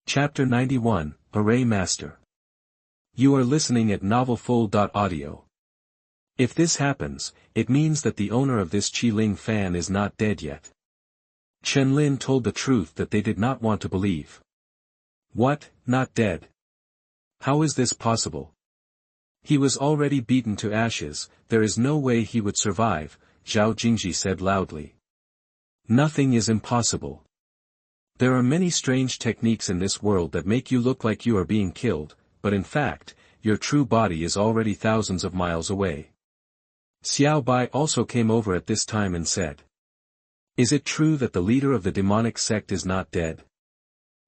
Chapter 91, Array Master. You are listening at novelfull.audio. If this happens, it means that the owner of this Qi-Ling fan is not dead yet. Chen Lin told the truth that they did not want to believe. What, not dead? How is this possible? He was already beaten to ashes, there is no way he would survive, Zhao Jingji said loudly. Nothing is impossible. There are many strange techniques in this world that make you look like you are being killed, but in fact, your true body is already thousands of miles away. Xiao Bai also came over at this time and said. Is it true that the leader of the demonic sect is not dead?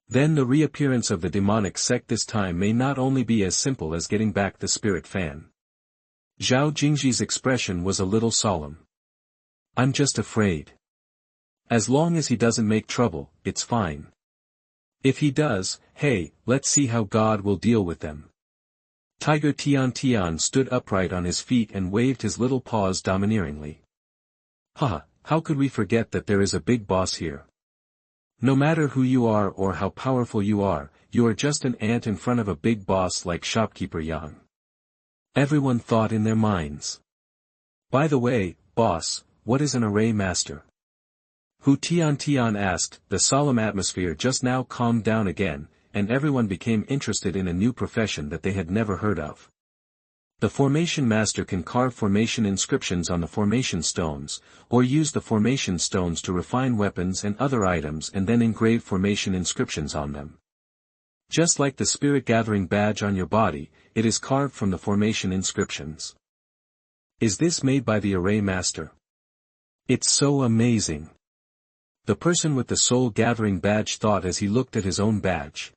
Then the reappearance of the demonic sect this time may not only be as simple as getting back the spirit fan. Zhao Jingji's expression was a little solemn. I'm just afraid. As long as he doesn't make trouble, it's fine. If he does, hey, let's see how God will deal with them. Tiger Tian stood upright on his feet and waved his little paws domineeringly. Haha, how could we forget that there is a big boss here? No matter who you are or how powerful you are just an ant in front of a big boss like shopkeeper Yang. Everyone thought in their minds. By the way, boss, what is an array master? Hu Tian asked. The solemn atmosphere just now calmed down again, and everyone became interested in a new profession that they had never heard of. The formation master can carve formation inscriptions on the formation stones, or use the formation stones to refine weapons and other items and then engrave formation inscriptions on them. Just like the spirit gathering badge on your body, it is carved from the formation inscriptions. Is this made by the array master? It's so amazing. The person with the soul gathering badge thought as he looked at his own badge.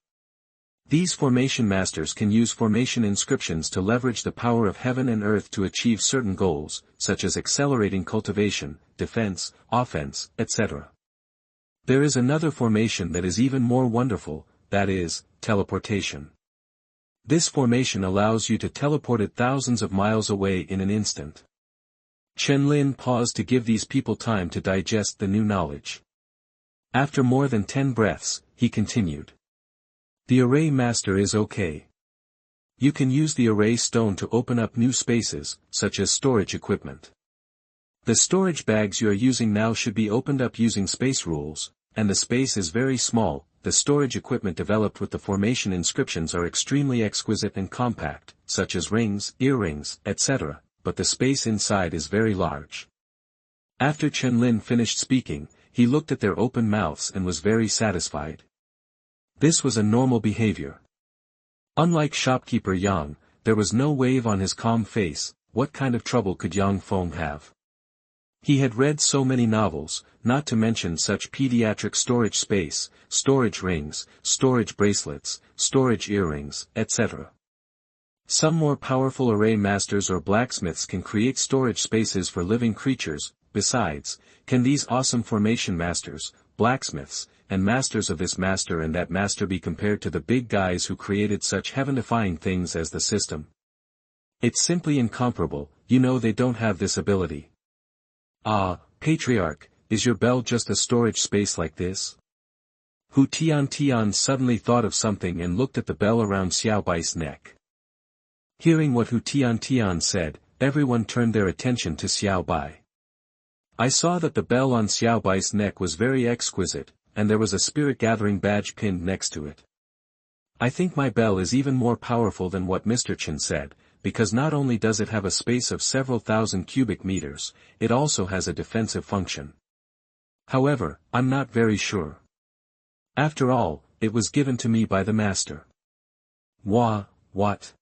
These formation masters can use formation inscriptions to leverage the power of heaven and earth to achieve certain goals, such as accelerating cultivation, defense, offense, etc. There is another formation that is even more wonderful, that is, teleportation. This formation allows you to teleport it thousands of miles away in an instant. Chen Lin paused to give these people time to digest the new knowledge. After more than 10 breaths, he continued. The array master is okay. You can use the array stone to open up new spaces, such as storage equipment. The storage bags you are using now should be opened up using space rules, and the space is very small. The storage equipment developed with the formation inscriptions are extremely exquisite and compact, such as rings, earrings, etc., but the space inside is very large. After Chen Lin finished speaking, he looked at their open mouths and was very satisfied. This was a normal behavior. Unlike shopkeeper Yang, there was no wave on his calm face. What kind of trouble could Yang Feng have? He had read so many novels, not to mention such pediatric storage space, storage rings, storage bracelets, storage earrings, etc. Some more powerful array masters or blacksmiths can create storage spaces for living creatures. Besides, can these awesome formation masters, blacksmiths, and masters of this master and that master be compared to the big guys who created such heaven-defying things as the system? It's simply incomparable. They don't have this ability. Ah, Patriarch, is your bell just a storage space like this? Hu Tian suddenly thought of something and looked at the bell around Xiao Bai's neck. Hearing what Hu Tian said, everyone turned their attention to Xiao Bai. I saw that the bell on Xiao Bai's neck was very exquisite, and there was a spirit gathering badge pinned next to it. I think my bell is even more powerful than what Mr. Chen said, because not only does it have a space of several thousand cubic meters, it also has a defensive function. However, I'm not very sure. After all, it was given to me by the master. What?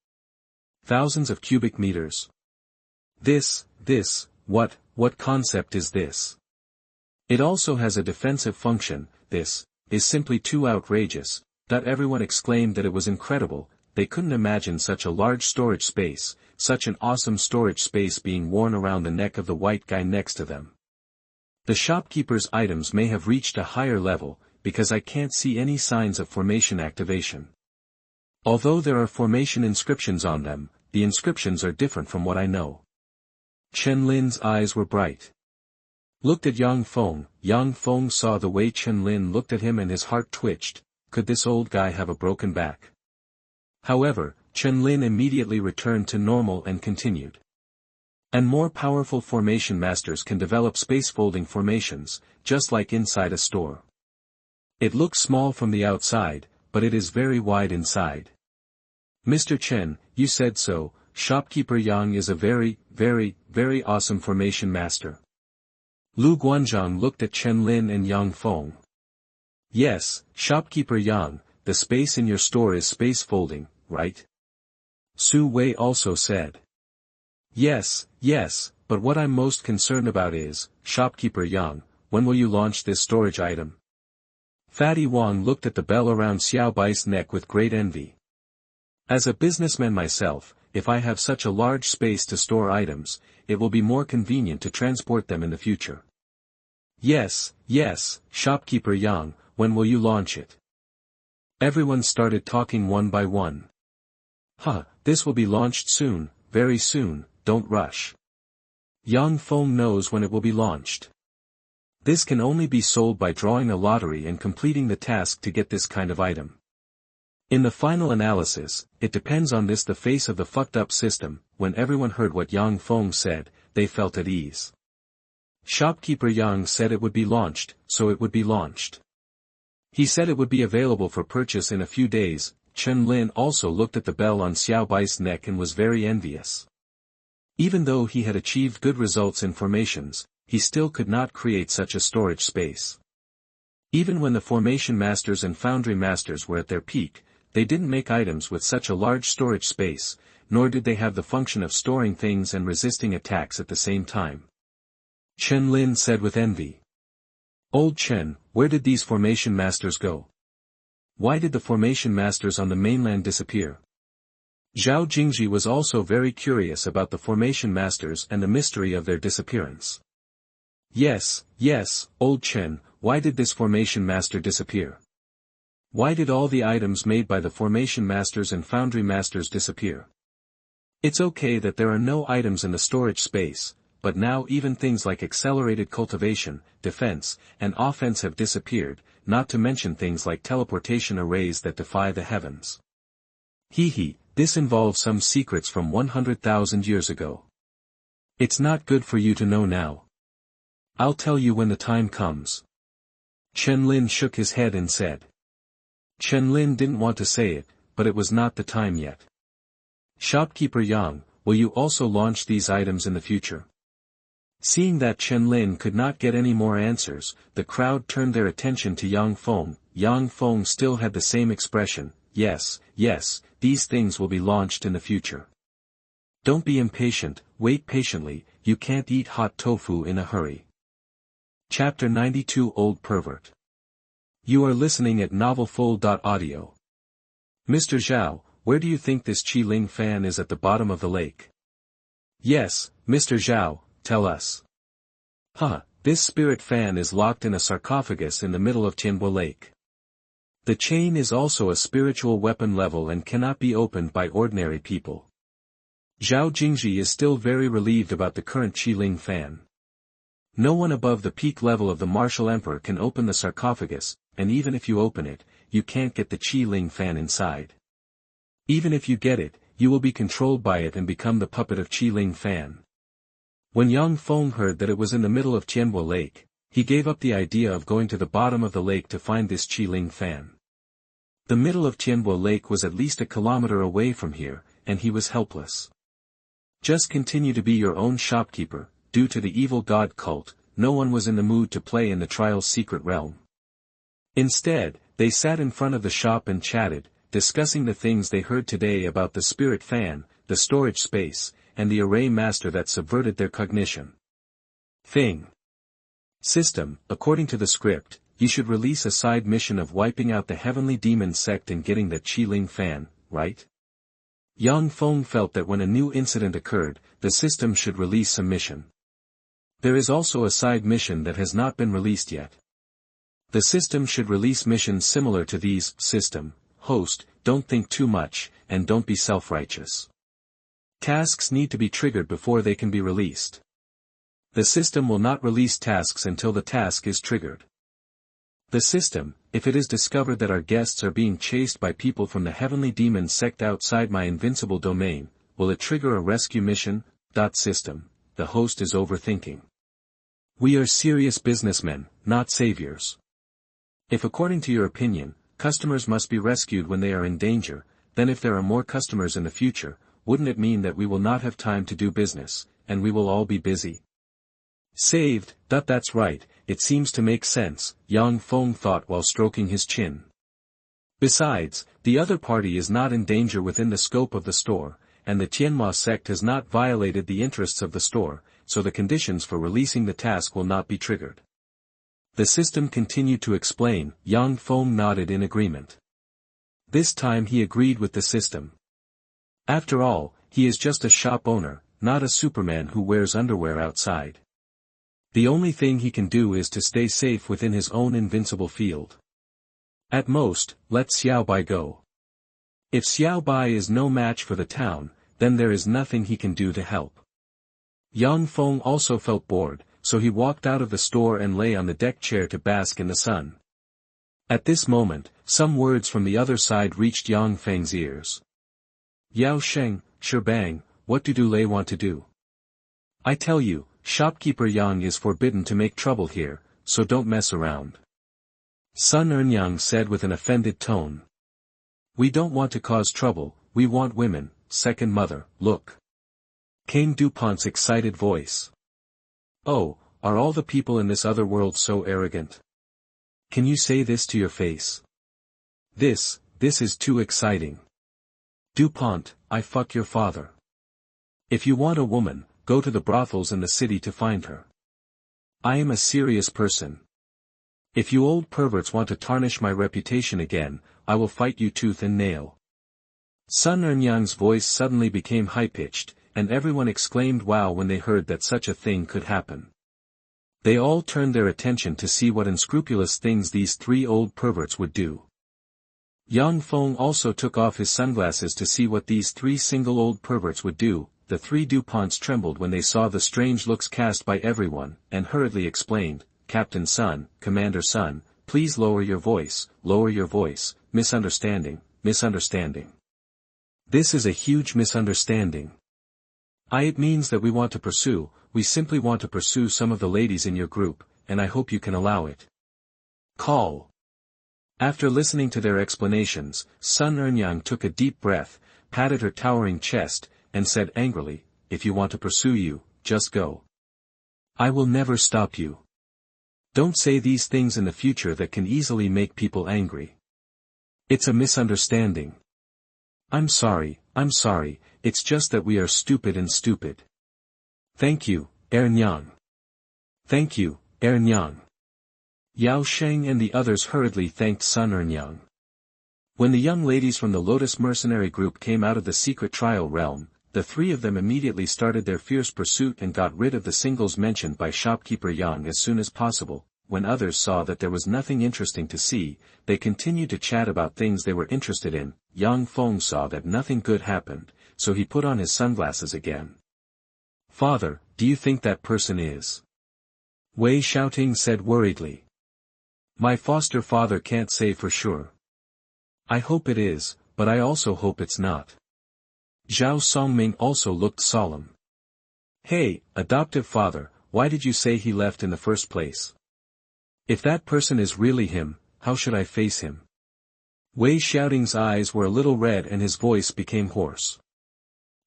Thousands of cubic meters? What concept is this? It also has a defensive function. This is simply too outrageous. Everyone exclaimed that it was incredible. They couldn't imagine such a large storage space, such an awesome storage space being worn around the neck of the white guy next to them. The shopkeeper's items may have reached a higher level, because I can't see any signs of formation activation. Although there are formation inscriptions on them, the inscriptions are different from what I know. Chen Lin's eyes were bright. Looked at Yang Feng. Yang Feng saw the way Chen Lin looked at him and his heart twitched. could this old guy have a broken back? However, Chen Lin immediately returned to normal and continued. And more powerful formation masters can develop space-folding formations, just like inside a store. It looks small from the outside, but it is very wide inside. Mr. Chen, you said so, shopkeeper Yang is a very, very, very awesome formation master. Lu Guanzhang looked at Chen Lin and Yang Feng. Yes, shopkeeper Yang, the space in your store is space folding, right? Su Wei also said. Yes, yes, but what I'm most concerned about is, shopkeeper Yang, when will you launch this storage item? Fatty Wang looked at the bell around Xiao Bai's neck with great envy. As a businessman myself, if I have such a large space to store items, it will be more convenient to transport them in the future. Yes, yes, shopkeeper Yang, when will you launch it? Everyone started talking one by one. This will be launched soon, very soon, don't rush. Yang Feng knows when it will be launched. This can only be sold by drawing a lottery and completing the task to get this kind of item. In the final analysis, it depends on this the face of the fucked up system. When everyone heard what Yang Feng said, they felt at ease. Shopkeeper Yang said it would be launched, so it would be launched. He said it would be available for purchase in a few days. Chen Lin also looked at the bell on Xiao Bai's neck and was very envious. Even though he had achieved good results in formations, he still could not create such a storage space. Even when the formation masters and foundry masters were at their peak, they didn't make items with such a large storage space, nor did they have the function of storing things and resisting attacks at the same time. Chen Lin said with envy. Old Chen, where did these formation masters go? Why did the formation masters on the mainland disappear? Zhao Jingji was also very curious about the formation masters and the mystery of their disappearance. Yes, old Chen, why did this formation master disappear? Why did all the items made by the formation masters and foundry masters disappear? It's okay that there are no items in the storage space, but now even things like accelerated cultivation, defense, and offense have disappeared, not to mention things like teleportation arrays that defy the heavens. This involves some secrets from 100,000 years ago. It's not good for you to know now. I'll tell you when the time comes. Chen Lin shook his head and said. Chen Lin didn't want to say it, but it was not the time yet. Shopkeeper Yang, will you also launch these items in the future? Seeing that Chen Lin could not get any more answers, the crowd turned their attention to Yang Feng. Yang Feng still had the same expression. Yes, these things will be launched in the future. Don't be impatient, wait patiently, you can't eat hot tofu in a hurry. Chapter 92 Old Pervert. You are listening at novelfull.audio. Mr. Zhao, where do you think this Qi Ling fan is at the bottom of the lake? Yes, Mr. Zhao, tell us. This spirit fan is locked in a sarcophagus in the middle of Tianbo Lake. The chain is also a spiritual weapon level and cannot be opened by ordinary people. Zhao Jingji is still very relieved about the current Qi Ling fan. No one above the peak level of the martial emperor can open the sarcophagus, and even if you open it, you can't get the Qi Ling fan inside. Even if you get it, you will be controlled by it and become the puppet of Qi Ling fan. When Yang Feng heard that it was in the middle of Tianbo Lake, he gave up the idea of going to the bottom of the lake to find this Qi Ling fan. The middle of Tianbo Lake was at least a kilometer away from here, and he was helpless. Just continue to be your own shopkeeper. Due to the evil god cult, no one was in the mood to play in the trial's secret realm. Instead, they sat in front of the shop and chatted, discussing the things they heard today about the spirit fan, the storage space, and the array master that subverted their cognition. Thing. System, according to the script, you should release a side mission of wiping out the heavenly demon sect and getting that Qi Ling fan, right? Yang Feng felt that when a new incident occurred, the system should release some mission. There is also a side mission that has not been released yet. The system should release missions similar to these. System, host, don't think too much, and don't be self-righteous. Tasks need to be triggered before they can be released. The system will not release tasks until the task is triggered. The system, if it is discovered that our guests are being chased by people from the heavenly demon sect outside my invincible domain, will it trigger a rescue mission? System, the host is overthinking. We are serious businessmen, not saviors. If according to your opinion, customers must be rescued when they are in danger, then if there are more customers in the future, wouldn't it mean that we will not have time to do business, and we will all be busy? Saved, that's right, it seems to make sense, Yang Feng thought while stroking his chin. Besides, the other party is not in danger within the scope of the store, and the Tianma sect has not violated the interests of the store, so the conditions for releasing the task will not be triggered. The system continued to explain. Yang Feng nodded in agreement. This time he agreed with the system. After all, he is just a shop owner, not a Superman who wears underwear outside. The only thing he can do is to stay safe within his own invincible field. At most, let Xiao Bai go. If Xiao Bai is no match for the town, then there is nothing he can do to help. Yang Feng also felt bored, so he walked out of the store and lay on the deck chair to bask in the sun. At this moment, some words from the other side reached Yang Feng's ears. Yao Sheng, Sherbang, what do Lei want to do? I tell you, shopkeeper Yang is forbidden to make trouble here, so don't mess around. Sun Ernyang said with an offended tone. We don't want to cause trouble, we want women, second mother, look. Came DuPont's excited voice. Oh, are all the people in this other world so arrogant? Can you say this to your face? This is too exciting. DuPont, I fuck your father. If you want a woman, go to the brothels in the city to find her. I am a serious person. If you old perverts want to tarnish my reputation again, I will fight you tooth and nail. Sun Ernyang's voice suddenly became high-pitched, and everyone exclaimed wow when they heard that such a thing could happen. They all turned their attention to see what unscrupulous things these three old perverts would do. Yang Feng also took off his sunglasses to see what these three single old perverts would do. The three DuPonts trembled when they saw the strange looks cast by everyone, and hurriedly explained, Captain Sun, Commander Sun, please lower your voice, misunderstanding. This is a huge misunderstanding. It means that we simply want to pursue some of the ladies in your group, and I hope you can allow it. Call. After listening to their explanations, Sun Ernyang took a deep breath, patted her towering chest, and said angrily, if you want to pursue you, just go. I will never stop you. Don't say these things in the future that can easily make people angry. It's a misunderstanding. I'm sorry, it's just that we are stupid and stupid. Thank you, Ernyang. Thank you, Ernyang. Yao Sheng and the others hurriedly thanked Sun Ernyang. When the young ladies from the Lotus mercenary group came out of the secret trial realm, the three of them immediately started their fierce pursuit and got rid of the singles mentioned by shopkeeper Yang as soon as possible. When others saw that there was nothing interesting to see, they continued to chat about things they were interested in. Yang Feng saw that nothing good happened, so he put on his sunglasses again. Father, do you think that person is? Wei Xiaoting said worriedly. My foster father can't say for sure. I hope it is, but I also hope it's not. Zhao Songming also looked solemn. Hey, adoptive father, why did you say he left in the first place? If that person is really him, how should I face him? Wei Xiaoting's eyes were a little red and his voice became hoarse.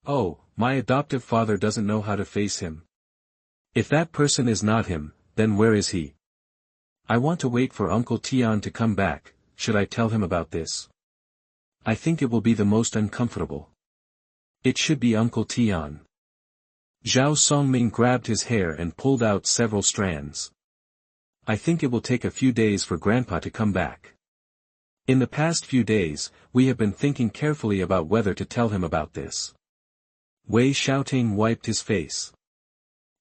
Oh, my adoptive father doesn't know how to face him. If that person is not him, then where is he? I want to wait for Uncle Tian to come back. Should I tell him about this? I think it will be the most uncomfortable. It should be Uncle Tian. Zhao Songming grabbed his hair and pulled out several strands. I think it will take a few days for Grandpa to come back. In the past few days, we have been thinking carefully about whether to tell him about this. Wei Xiaoting wiped his face.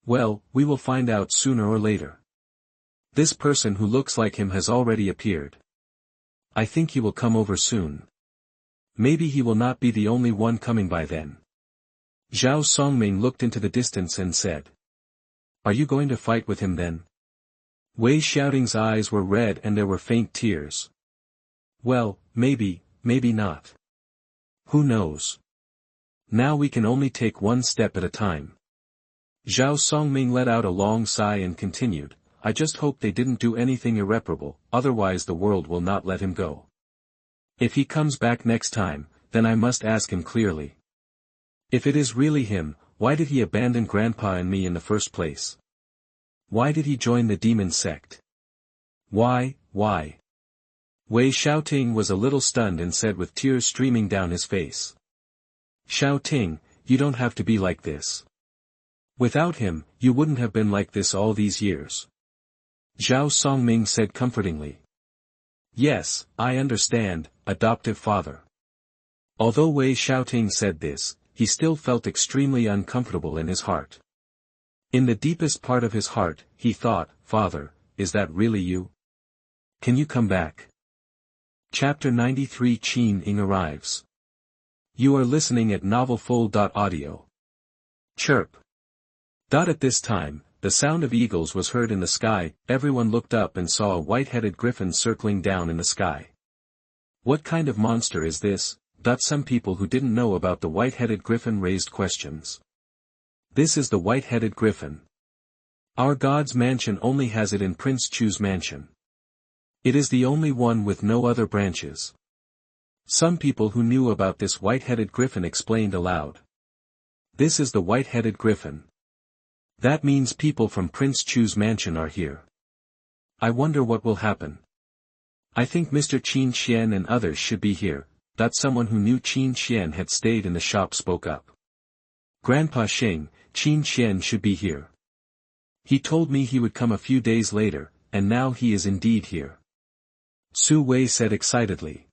Well, we will find out sooner or later. This person who looks like him has already appeared. I think he will come over soon. Maybe he will not be the only one coming by then. Zhao Songming looked into the distance and said. Are you going to fight with him then? Wei Xiaoting's eyes were red and there were faint tears. Well, maybe, maybe not. Who knows? Now we can only take one step at a time. Zhao Songming let out a long sigh and continued, I just hope they didn't do anything irreparable, otherwise the world will not let him go. If he comes back next time, then I must ask him clearly. If it is really him, why did he abandon Grandpa and me in the first place? Why did he join the demon sect? Why? Wei Xiaoting was a little stunned and said with tears streaming down his face. Xiaoting, you don't have to be like this. Without him, you wouldn't have been like this all these years. Zhao Songming said comfortingly. Yes, I understand, adoptive father. Although Wei Xiaoting said this, he still felt extremely uncomfortable in his heart. In the deepest part of his heart, he thought, Father, is that really you? Can you come back? Chapter 93 Qin Ying arrives. You are listening at novelfull.audio. Chirp. At this time, the sound of eagles was heard in the sky, everyone looked up and saw a white-headed griffin circling down in the sky. What kind of monster is this? Some people who didn't know about the white-headed griffin raised questions. This is the white-headed griffin. Our god's mansion only has it in Prince Chu's mansion. It is the only one with no other branches. Some people who knew about this white-headed griffin explained aloud. This is the white-headed griffin. That means people from Prince Chu's mansion are here. I wonder what will happen. I think Mr. Qin Xian and others should be here. Someone who knew Qin Xian had stayed in the shop spoke up. Grandpa Xing, Qin Xian should be here. He told me he would come a few days later, and now he is indeed here. Su Wei said excitedly.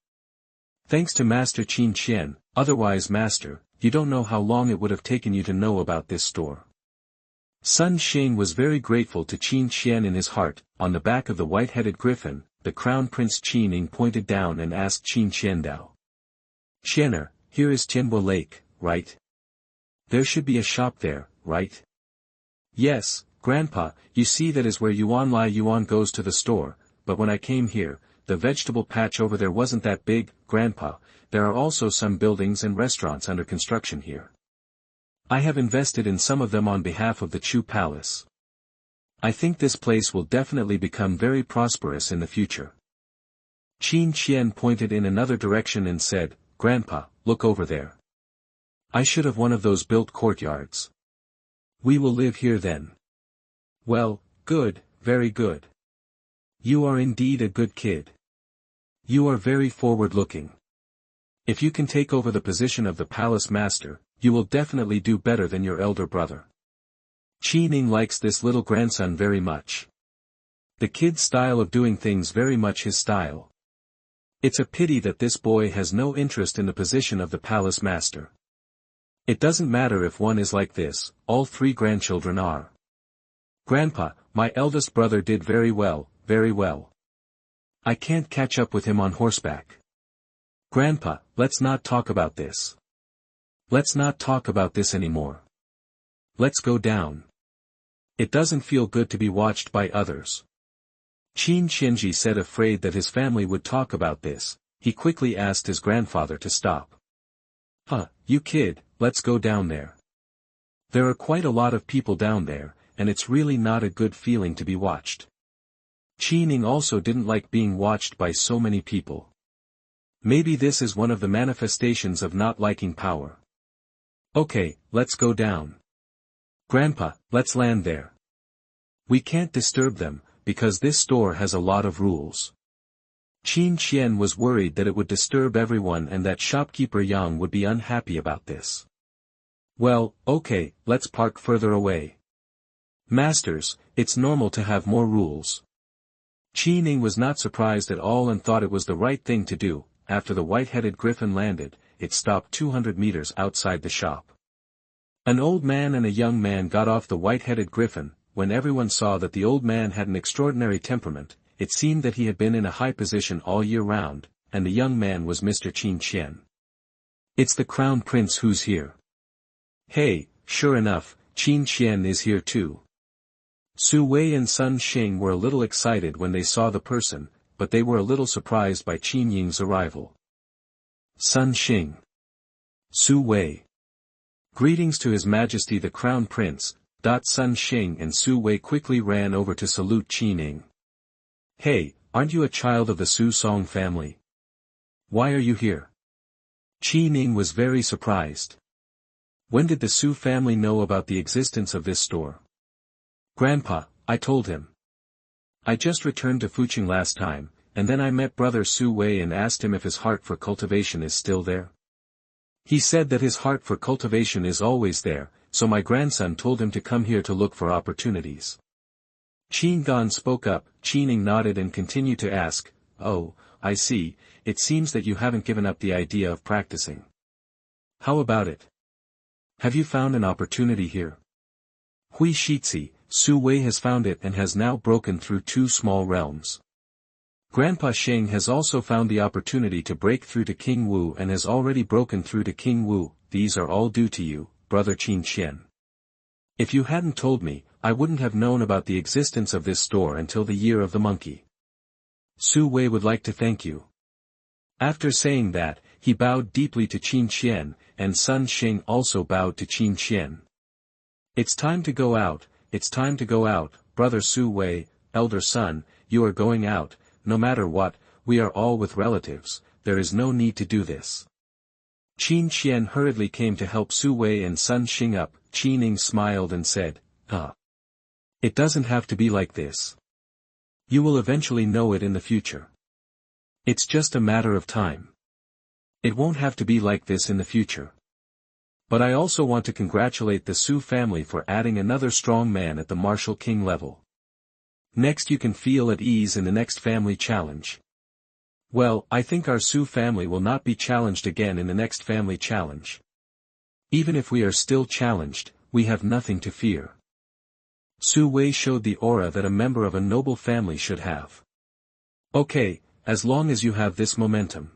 Thanks to Master Qin Xian, otherwise Master, you don't know how long it would have taken you to know about this store. Sun Xing was very grateful to Qin Xian in his heart. On the back of the white-headed griffin, the Crown Prince Qin Ying pointed down and asked Qin Xiandao. Xianer, here is Tianbo Lake, right? There should be a shop there, right? Yes, Grandpa, you see that is where Yuan Lai Yuan goes to the store, but when I came here, the vegetable patch over there wasn't that big, Grandpa. There are also some buildings and restaurants under construction here. I have invested in some of them on behalf of the Chu Palace. I think this place will definitely become very prosperous in the future. Qin Xian pointed in another direction and said, Grandpa, look over there. I should have one of those built courtyards. We will live here then. Well, good, very good. You are indeed a good kid. You are very forward-looking. If you can take over the position of the palace master, you will definitely do better than your elder brother. Qin Ying likes this little grandson very much. The kid's style of doing things very much his style. It's a pity that this boy has no interest in the position of the palace master. It doesn't matter if one is like this, all three grandchildren are. Grandpa, my eldest brother did very well, very well. I can't catch up with him on horseback. Grandpa, let's not talk about this. Let's not talk about this anymore. Let's go down. It doesn't feel good to be watched by others. Qin Xianji said, afraid that his family would talk about this. He quickly asked his grandfather to stop. You kid, let's go down there. There are quite a lot of people down there, and it's really not a good feeling to be watched. Qin Ying also didn't like being watched by so many people. Maybe this is one of the manifestations of not liking power. Okay, let's go down. Grandpa, let's land there. We can't disturb them, because this store has a lot of rules. Qin Xian was worried that it would disturb everyone and that shopkeeper Yang would be unhappy about this. Well, okay, let's park further away. Masters, it's normal to have more rules. Qin Ying was not surprised at all and thought it was the right thing to do. After the white-headed griffin landed, it stopped 200 meters outside the shop. An old man and a young man got off the white-headed griffin. When everyone saw that the old man had an extraordinary temperament, it seemed that he had been in a high position all year round, and the young man was Mr. Qin Xian. It's the Crown Prince who's here. Hey, sure enough, Qin Xian is here too. Su Wei and Sun Xing were a little excited when they saw the person, but they were a little surprised by Qin Ying's arrival. Sun Xing. Su Wei. Greetings to His Majesty the Crown Prince. Sun Xing and Su Wei quickly ran over to salute Qin Ying. Hey, aren't you a child of the Su Song family? Why are you here? Qin Ying was very surprised. When did the Su family know about the existence of this store? Grandpa, I told him. I just returned to Fuqing last time, and then I met brother Su Wei and asked him if his heart for cultivation is still there. He said that his heart for cultivation is always there, so my grandson told him to come here to look for opportunities. Qin Gan spoke up. Qin Ying nodded and continued to ask, oh, I see, it seems that you haven't given up the idea of practicing. How about it? Have you found an opportunity here? Hui Shizi, Su Wei has found it and has now broken through 2 small realms. Grandpa Sheng has also found the opportunity to break through to King Wu and has already broken through to King Wu. These are all due to you, brother Qin Qian. If you hadn't told me, I wouldn't have known about the existence of this store until the year of the monkey. Su Wei would like to thank you. After saying that, he bowed deeply to Qin Qian, and Sun Xing also bowed to Qin Qian. It's time to go out, brother Su Wei, elder son, you are going out, no matter what, we are all with relatives, there is no need to do this. Qin Qian hurriedly came to help Su Wei and Sun Xing up. Qin Ying smiled and said, It doesn't have to be like this. You will eventually know it in the future. It's just a matter of time. It won't have to be like this in the future. But I also want to congratulate the Su family for adding another strong man at the martial king level. Next you can feel at ease in the next family challenge. Well, I think our Su family will not be challenged again in the next family challenge. Even if we are still challenged, we have nothing to fear. Su Wei showed the aura that a member of a noble family should have. Okay, as long as you have this momentum.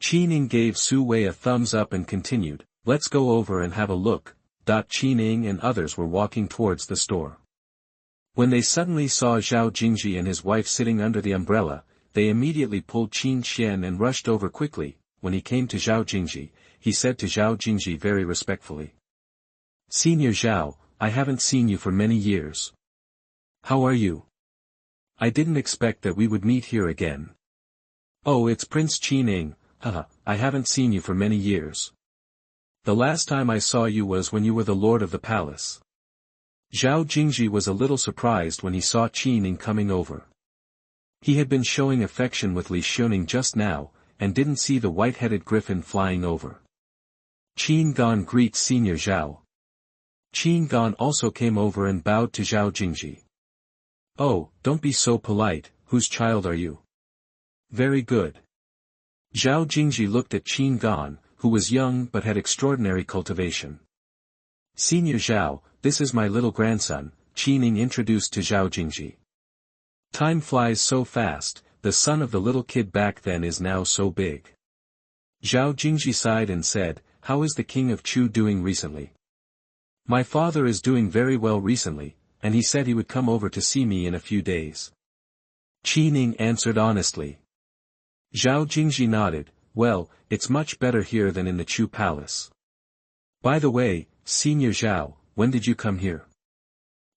Qin Ying gave Su Wei a thumbs up and continued, let's go over and have a look. Qin Ying and others were walking towards the store. When they suddenly saw Zhao Jingji and his wife sitting under the umbrella, they immediately pulled Qin Qian and rushed over quickly. When he came to Zhao Jingji, he said to Zhao Jingji very respectfully. Senior Zhao, I haven't seen you for many years. How are you? I didn't expect that we would meet here again. Oh, it's Prince Qin Ying, I haven't seen you for many years. The last time I saw you was when you were the lord of the palace. Zhao Jingji was a little surprised when he saw Qin Ying coming over. He had been showing affection with Li Xuning just now, and didn't see the white-headed griffin flying over. Qin Gan greets Senior Zhao. Qin Gan also came over and bowed to Zhao Jingji. Oh, don't be so polite, whose child are you? Very good. Zhao Jingji looked at Qin Gan, who was young but had extraordinary cultivation. Senior Zhao, this is my little grandson, Qin Ying introduced to Zhao Jingji. Time flies so fast, the son of the little kid back then is now so big. Zhao Jingji sighed and said, how is the king of Chu doing recently? My father is doing very well recently, and he said he would come over to see me in a few days. Qin Ying answered honestly. Zhao Jingji nodded, well, it's much better here than in the Chu palace. By the way, Senior Zhao, when did you come here?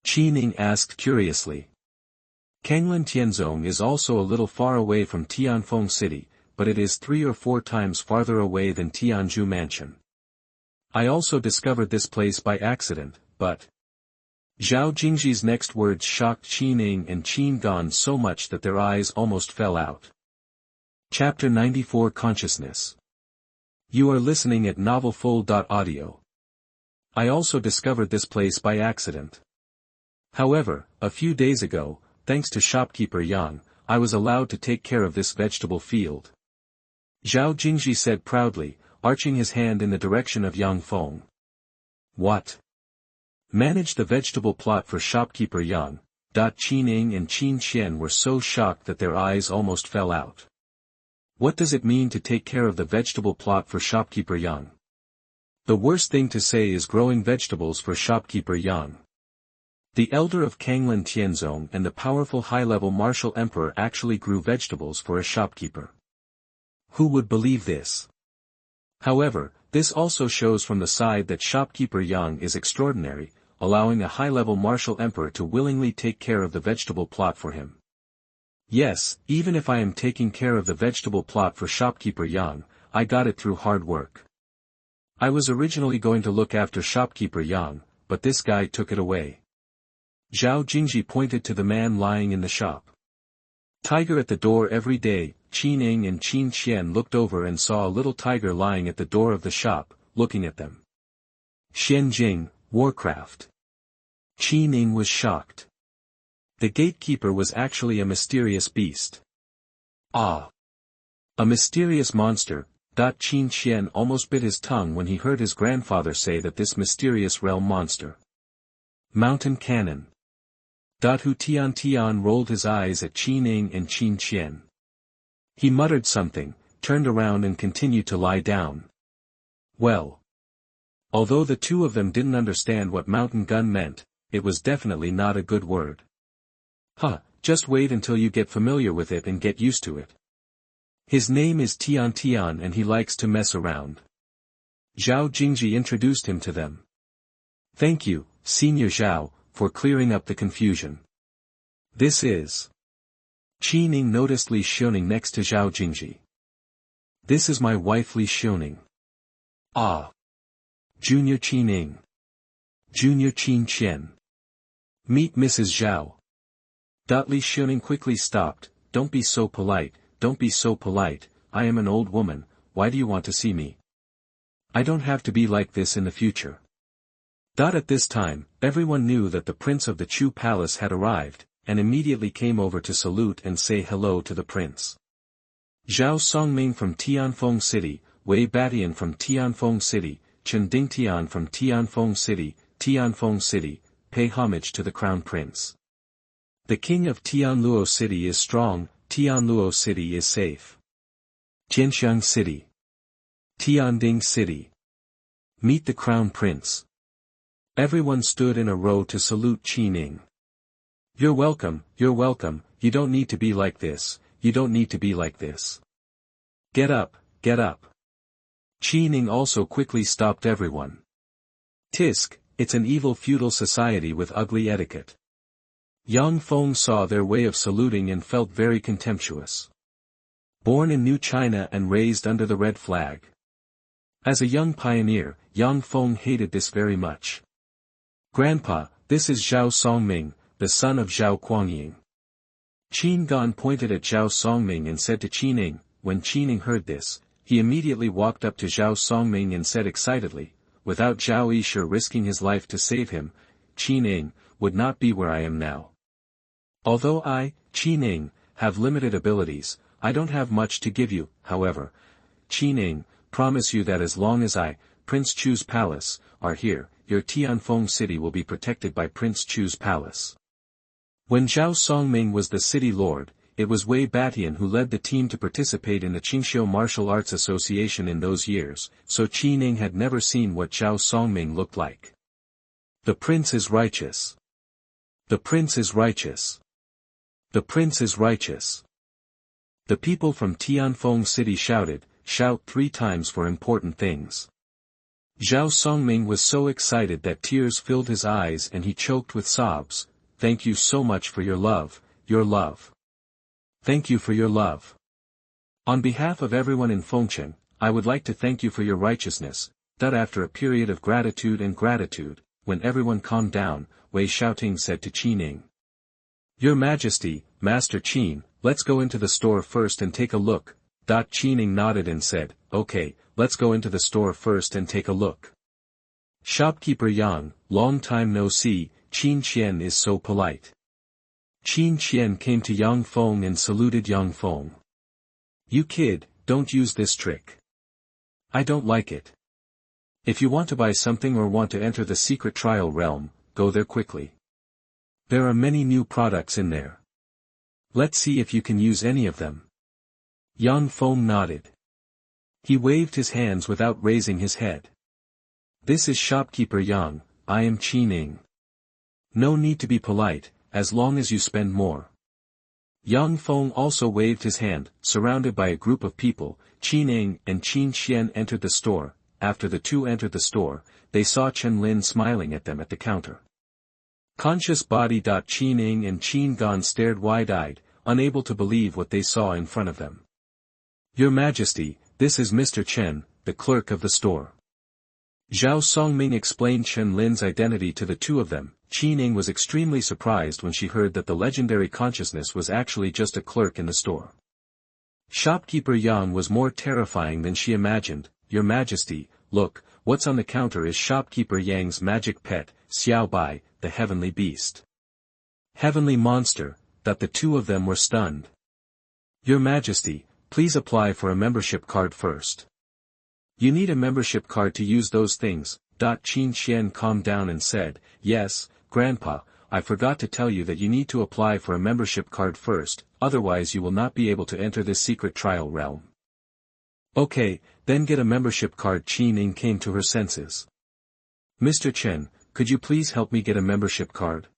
Qin Ying asked curiously. Kanglan Tianzong is also a little far away from Tianfeng City, but it is 3 or 4 times farther away than Tianzhu Mansion. I also discovered this place by accident, but... Zhao Jingji's next words shocked Qin Ying and Qin Gan so much that their eyes almost fell out. Chapter 94 Consciousness. You are listening at novelfull.audio. I also discovered this place by accident. However, a few days ago, thanks to shopkeeper Yang, I was allowed to take care of this vegetable field. Zhao Jingji said proudly, arching his hand in the direction of Yang Feng. What? Manage the vegetable plot for shopkeeper Yang. Qin Ying and Qin Qian were so shocked that their eyes almost fell out. What does it mean to take care of the vegetable plot for shopkeeper Yang? The worst thing to say is growing vegetables for shopkeeper Yang. The elder of Kanglan Tianzong and the powerful high-level martial emperor actually grew vegetables for a shopkeeper. Who would believe this? However, this also shows from the side that shopkeeper Yang is extraordinary, allowing a high-level martial emperor to willingly take care of the vegetable plot for him. Yes, even if I am taking care of the vegetable plot for shopkeeper Yang, I got it through hard work. I was originally going to look after shopkeeper Yang, but this guy took it away. Zhao Jingji pointed to the man lying in the shop. Tiger at the door every day. Qin Ying and Qin Qian looked over and saw a little tiger lying at the door of the shop, looking at them. Xianjing, Warcraft. Qin Ying was shocked. The gatekeeper was actually a mysterious beast. Ah! A mysterious monster. Qin Qian almost bit his tongue when he heard his grandfather say that this mysterious realm monster. Mountain Cannon. Hu Tian rolled his eyes at Qin Ying and Qin Qian. He muttered something, turned around and continued to lie down. Well. Although the two of them didn't understand what mountain gun meant, it was definitely not a good word. Huh, just wait until you get familiar with it and get used to it. His name is Tian and he likes to mess around. Zhao Jingji introduced him to them. Thank you, Senior Zhao, for clearing up the confusion. This is... Qin Ying noticed Li Xiaoning next to Zhao Jingji. This is my wife Li Xiaoning. Ah. Junior Qin Ying. Junior Qin Qian. Meet Mrs. Zhao. Li Xiaoning quickly stopped. Don't be so polite, don't be so polite, I am an old woman, why do you want to see me? I don't have to be like this in the future. At this time, everyone knew that the prince of the Chu palace had arrived, and immediately came over to salute and say hello to the prince. Zhao Songming from Tianfeng City, Wei Batian from Tianfeng City, Chen Dingtian from Tianfeng City, pay homage to the crown prince. The king of Tianluo City is strong, Tianluo City is safe. Tianxiang City. Tianding City. Meet the crown prince. Everyone stood in a row to salute Qin Ying. You're welcome, you don't need to be like this, you don't need to be like this. Get up, get up. Qin Ying also quickly stopped everyone. Tisk, it's an evil feudal society with ugly etiquette. Yang Feng saw their way of saluting and felt very contemptuous. Born in New China and raised under the red flag. As a young pioneer, Yang Feng hated this very much. Grandpa, this is Zhao Songming, the son of Zhao Guangying. Qin Gan pointed at Zhao Songming and said to Qin Ying. When Qin Ying heard this, he immediately walked up to Zhao Songming and said excitedly, without Zhao Yishe risking his life to save him, Qin Ying would not be where I am now. Although I, Qin Ying, have limited abilities, I don't have much to give you, however. Qin Ying, promise you that as long as I, Prince Chu's palace, are here, your Tianfeng city will be protected by Prince Chu's palace. When Zhao Songming was the city lord, it was Wei Batian who led the team to participate in the Qingxiu Martial Arts Association in those years, so Qin Ying had never seen what Zhao Songming looked like. The prince is righteous. The prince is righteous. The prince is righteous. The people from Tianfeng City shouted, shout 3 times for important things. Zhao Songming was so excited that tears filled his eyes and he choked with sobs. Thank you so much for your love, your love. Thank you for your love. On behalf of everyone in Fengcheng, I would like to thank you for your righteousness. After a period of gratitude, when everyone calmed down, Wei Xiaoting said to Qin Ying. Your Majesty, Master Qin, let's go into the store first and take a look. Qin Ying nodded and said, okay, let's go into the store first and take a look. Shopkeeper Yang, long time no see, Qin Qian is so polite. Qin Qian came to Yang Feng and saluted Yang Feng. You kid, don't use this trick. I don't like it. If you want to buy something or want to enter the secret trial realm, go there quickly. There are many new products in there. Let's see if you can use any of them. Yang Feng nodded. He waved his hands without raising his head. This is shopkeeper Yang, I am Qin Ying. No need to be polite, as long as you spend more. Yang Feng also waved his hand. Surrounded by a group of people, Qin Ying and Qin Xian entered the store. After the two entered the store, they saw Chen Lin smiling at them at the counter. Conscious body. Qin Ying and Qin Gan stared wide-eyed, unable to believe what they saw in front of them. Your Majesty, this is Mr. Chen, the clerk of the store. Zhao Songming explained Chen Lin's identity to the two of them. Qin Ying was extremely surprised when she heard that the legendary consciousness was actually just a clerk in the store. Shopkeeper Yang was more terrifying than she imagined. Your Majesty, look, what's on the counter is Shopkeeper Yang's magic pet, Xiao Bai, the heavenly beast. Heavenly monster. That the two of them were stunned. Your Majesty, please apply for a membership card first. You need a membership card to use those things. Qin Xian calmed down and said, Yes, Grandpa, I forgot to tell you that you need to apply for a membership card first, otherwise you will not be able to enter this secret trial realm. Okay, then get a membership card. Qin Ying came to her senses. Mr. Chen, could you please help me get a membership card?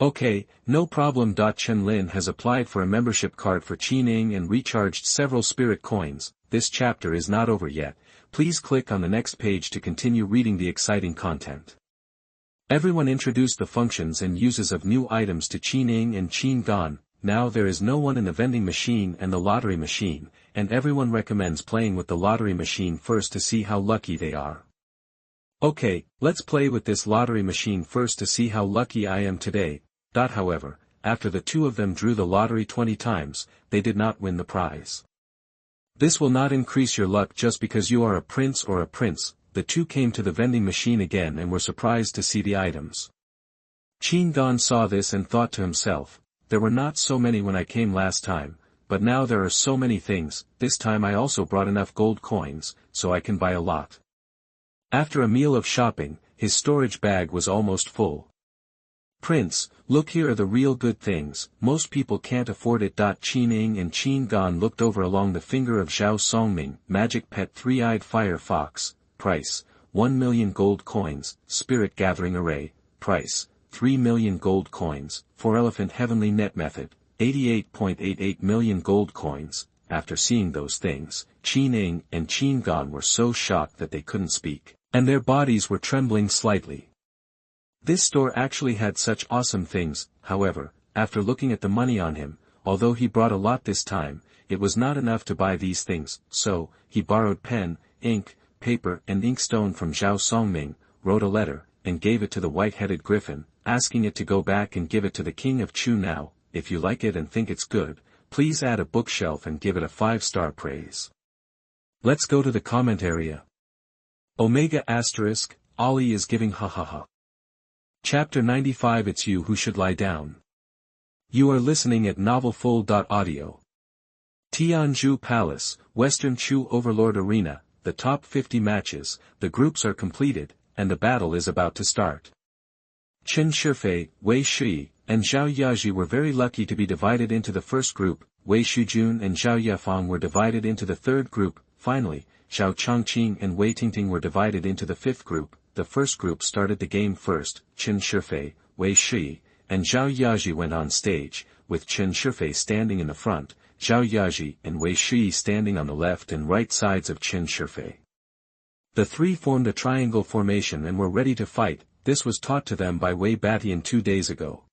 Okay, no problem. Chen Lin has applied for a membership card for Qin Ying and recharged several spirit coins. This chapter is not over yet. Please click on the next page to continue reading the exciting content. Everyone introduced the functions and uses of new items to Qin Ying and Qin Gan. Now there is no one in the vending machine and the lottery machine, and everyone recommends playing with the lottery machine first to see how lucky they are. Okay, let's play with this lottery machine first to see how lucky I am today. However, after the two of them drew the lottery 20 times, they did not win the prize. This will not increase your luck just because you are a prince or a prince. The two came to the vending machine again and were surprised to see the items. Qin Gan saw this and thought to himself, there were not so many when I came last time, but now there are so many things. This time I also brought enough gold coins, so I can buy a lot. After a meal of shopping, his storage bag was almost full. Prince, look, here are the real good things, most people can't afford it. Qin Ying and Qin Gan looked over along the finger of Zhao Songming. Magic pet three-eyed fire fox, price, 1 million gold coins. Spirit gathering array, price, 3 million gold coins. 4-elephant heavenly net method, 88.88 million gold coins. After seeing those things, Qin Ying and Qin Gan were so shocked that they couldn't speak, and their bodies were trembling slightly. This store actually had such awesome things. However, after looking at the money on him, although he brought a lot this time, it was not enough to buy these things, so, he borrowed pen, ink, paper and inkstone from Zhao Songming, wrote a letter, and gave it to the white-headed griffin, asking it to go back and give it to the king of Chu. Now, if you like it and think it's good, please add a bookshelf and give it a 5-star praise. Let's go to the comment area. Omega asterisk, Ollie is giving ha. Chapter 95. It's you who should lie down. You are listening at novelfull.audio. Tianzhu Palace, Western Chu Overlord Arena, the top 50 matches, the groups are completed, and the battle is about to start. Chen Shifei, Wei Shi, and Zhao Yaji were very lucky to be divided into the first group. Wei Shujun and Zhao Yafeng were divided into the third group. Finally, Zhao Chongqing and Wei Tingting were divided into the fifth group. The first group started the game first. Chen Shifei, Wei Shi, and Zhao Yaji went on stage, with Chen Shifei standing in the front, Zhao Yaji and Wei Shi standing on the left and right sides of Chen Shifei. The three formed a triangle formation and were ready to fight. This was taught to them by Wei Batian 2 days ago.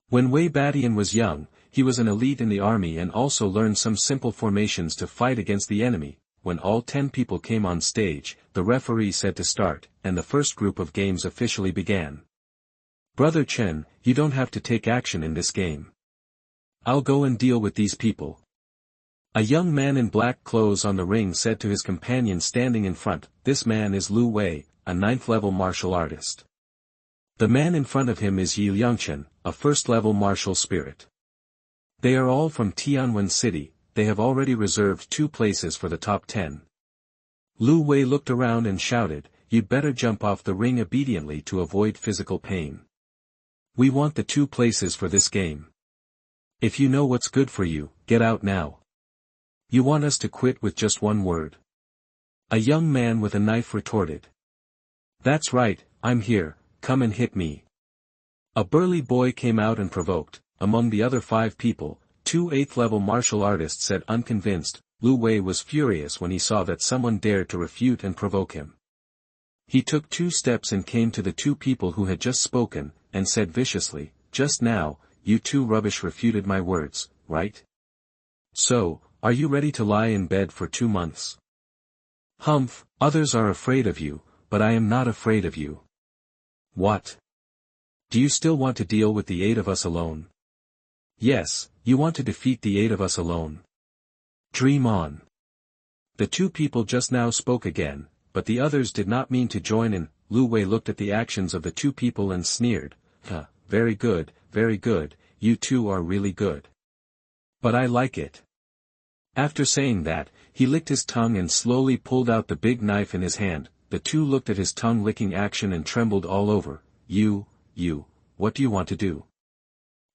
When Wei Batian was young, he was an elite in the army and also learned some simple formations to fight against the enemy. When all 10 people came on stage, the referee said to start, and the first group of games officially began. Brother Chen, you don't have to take action in this game. I'll go and deal with these people. A young man in black clothes on the ring said to his companion standing in front. This man is Lu Wei, a 9th-level martial artist. The man in front of him is Yi Liangchen, a 1st-level martial spirit. They are all from Tianwen City. They have already reserved 2 places for the top 10. Lu Wei looked around and shouted, "You'd better jump off the ring obediently to avoid physical pain. We want the 2 places for this game. If you know what's good for you, get out now. You want us to quit with just 1 word?" A young man with a knife retorted. "That's right, I'm here, come and hit me." A burly boy came out and provoked. Among the other 5 people, 2 8th-level martial artists said unconvinced. Lu Wei was furious when he saw that someone dared to refute and provoke him. He took 2 steps and came to the 2 people who had just spoken, and said viciously, "Just now, you 2 rubbish refuted my words, right? So, are you ready to lie in bed for 2 months? Humph, others are afraid of you, but I am not afraid of you. What? Do you still want to deal with the 8 of us alone? Yes, you want to defeat the 8 of us alone. Dream on." The 2 people just now spoke again, but the others did not mean to join in. Lu Wei looked at the actions of the 2 people and sneered, very good, you 2 are really good. But I like it." After saying that, he licked his tongue and slowly pulled out the big knife in his hand. The 2 looked at his tongue-licking action and trembled all over. You, what do you want to do?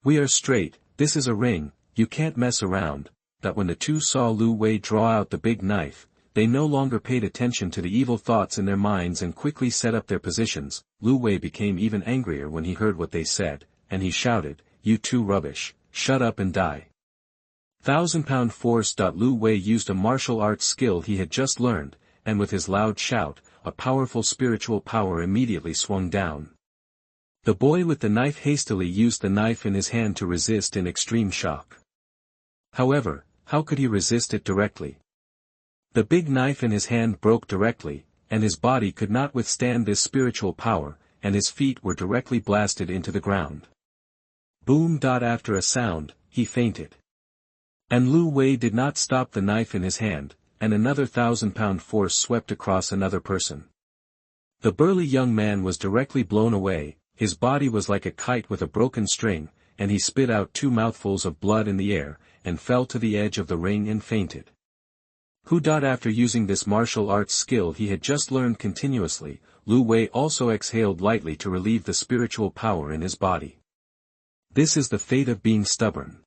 We are straight, this is a ring, you can't mess around." That when the 2 saw Lu Wei draw out the big knife, they no longer paid attention to the evil thoughts in their minds and quickly set up their positions. Lu Wei became even angrier when he heard what they said, and he shouted, "You 2 rubbish, shut up and die." 1,000-pound force. Lu Wei used a martial arts skill he had just learned, and with his loud shout, a powerful spiritual power immediately swung down. The boy with the knife hastily used the knife in his hand to resist in extreme shock. However, how could he resist it directly? The big knife in his hand broke directly, and his body could not withstand this spiritual power, and his feet were directly blasted into the ground. Boom! After a sound, he fainted. And Lu Wei did not stop the knife in his hand, and another 1,000-pound force swept across another person. The burly young man was directly blown away, his body was like a kite with a broken string, and he spit out 2 mouthfuls of blood in the air, and fell to the edge of the ring and fainted. After using this martial arts skill he had just learned continuously, Lu Wei also exhaled lightly to relieve the spiritual power in his body. This is the fate of being stubborn.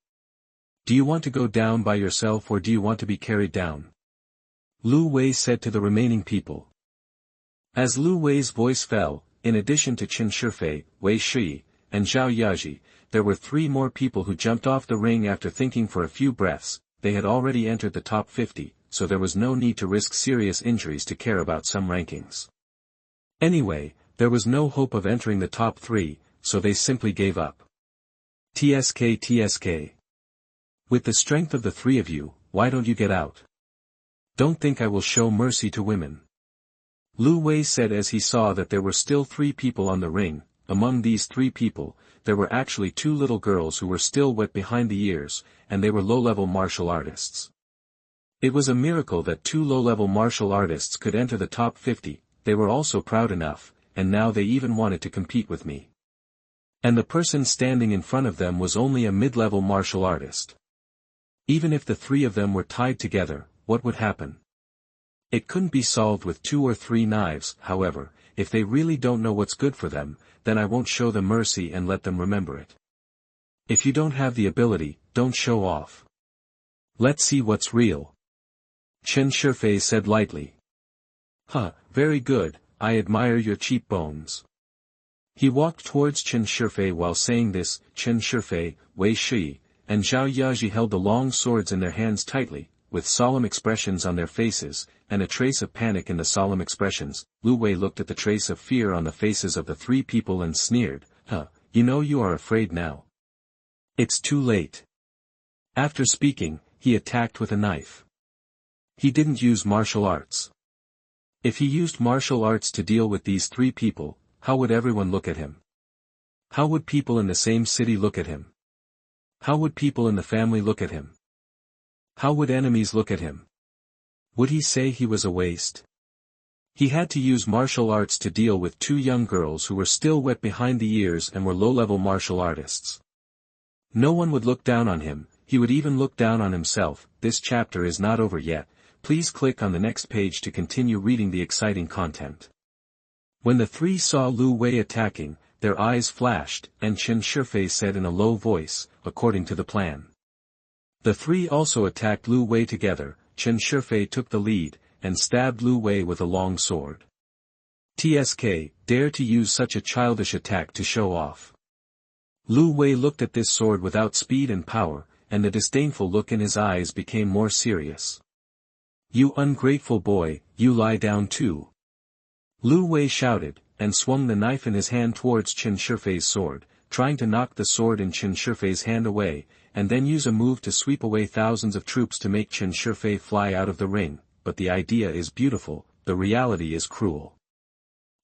Do you want to go down by yourself or do you want to be carried down? Lu Wei said to the remaining people. As Lu Wei's voice fell, in addition to Qin Shifei, Wei Shi, and Zhao Yaji, there were 3 more people who jumped off the ring after thinking for a few breaths. They had already entered the top 50, so there was no need to risk serious injuries to care about some rankings. Anyway, there was no hope of entering the top 3, so they simply gave up. TSK. With the strength of the 3 of you, why don't you get out? Don't think I will show mercy to women. Lu Wei said as he saw that there were still 3 people on the ring. Among these 3 people, there were actually 2 little girls who were still wet behind the ears, and they were low-level martial artists. It was a miracle that 2 low-level martial artists could enter the top 50, they were also proud enough, and now they even wanted to compete with me. And the person standing in front of them was only a mid-level martial artist. Even if the 3 of them were tied together, what would happen? It couldn't be solved with 2 or 3 knives. However, if they really don't know what's good for them, then I won't show them mercy and let them remember it. If you don't have the ability, don't show off. Let's see what's real. Qin Shifei said lightly. Very good, I admire your cheekbones. He walked towards Qin Shifei while saying this. Qin Shifei, Wei Shi, and Zhao Yaji held the long swords in their hands tightly, with solemn expressions on their faces, and a trace of panic in the solemn expressions. Lu Wei looked at the trace of fear on the faces of the 3 people and sneered, you know you are afraid now. It's too late. After speaking, he attacked with a knife. He didn't use martial arts. If he used martial arts to deal with these 3 people, how would everyone look at him? How would people in the same city look at him? How would people in the family look at him? How would enemies look at him? Would he say he was a waste? He had to use martial arts to deal with 2 young girls who were still wet behind the ears and were low-level martial artists. No one would look down on him, he would even look down on himself. This chapter is not over yet, please click on the next page to continue reading the exciting content. When the 3 saw Lu Wei attacking, their eyes flashed, and Qin Shifei said in a low voice, according to the plan. The 3 also attacked Lu Wei together. Qin Shifei took the lead, and stabbed Lu Wei with a long sword. TSK, dare to use such a childish attack to show off. Lu Wei looked at this sword without speed and power, and the disdainful look in his eyes became more serious. You ungrateful boy, you lie down too. Lu Wei shouted, and swung the knife in his hand towards Qin Shifei's sword, trying to knock the sword in Qin Shifei's hand away, and then use a move to sweep away thousands of troops to make Qin Shifei fly out of the ring, but the idea is beautiful, the reality is cruel.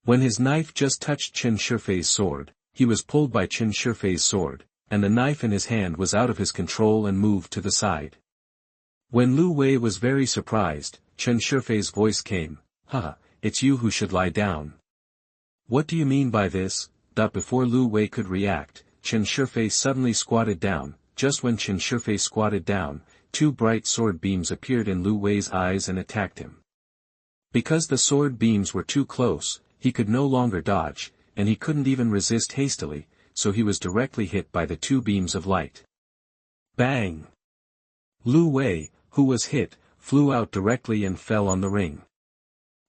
When his knife just touched Qin Shifei's sword, he was pulled by Qin Shifei's sword, and the knife in his hand was out of his control and moved to the side. When Lu Wei was very surprised, Qin Shifei's voice came, "Haha, it's you who should lie down." "What do you mean by this?" Before Lu Wei could react, Qin Shifei suddenly squatted down. Just when Qin Shifei squatted down, two bright sword beams appeared in Lu Wei's eyes and attacked him. Because the sword beams were too close, he could no longer dodge, and he couldn't even resist hastily, so he was directly hit by the two beams of light. Bang! Lu Wei, who was hit, flew out directly and fell on the ring.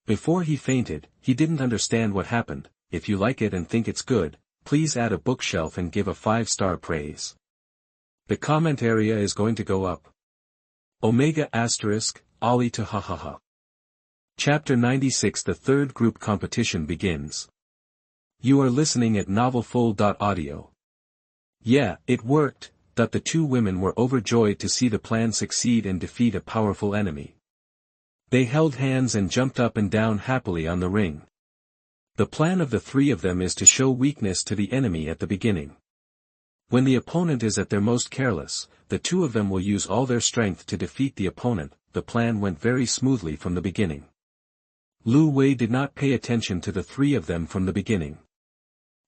Before he fainted, he didn't understand what happened. If you like it and think it's good, please add a bookshelf and give a 5-star praise. The comment area is going to go up. Omega asterisk, Ali to hahaha. Chapter 96. The third group competition begins. You are listening at novelfull.audio. Yeah, it worked. The two women were overjoyed to see the plan succeed and defeat a powerful enemy. They held hands and jumped up and down happily on the ring. The plan of the three of them is to show weakness to the enemy at the beginning. When the opponent is at their most careless, the two of them will use all their strength to defeat the opponent. The plan went very smoothly from the beginning. Lu Wei did not pay attention to the three of them from the beginning.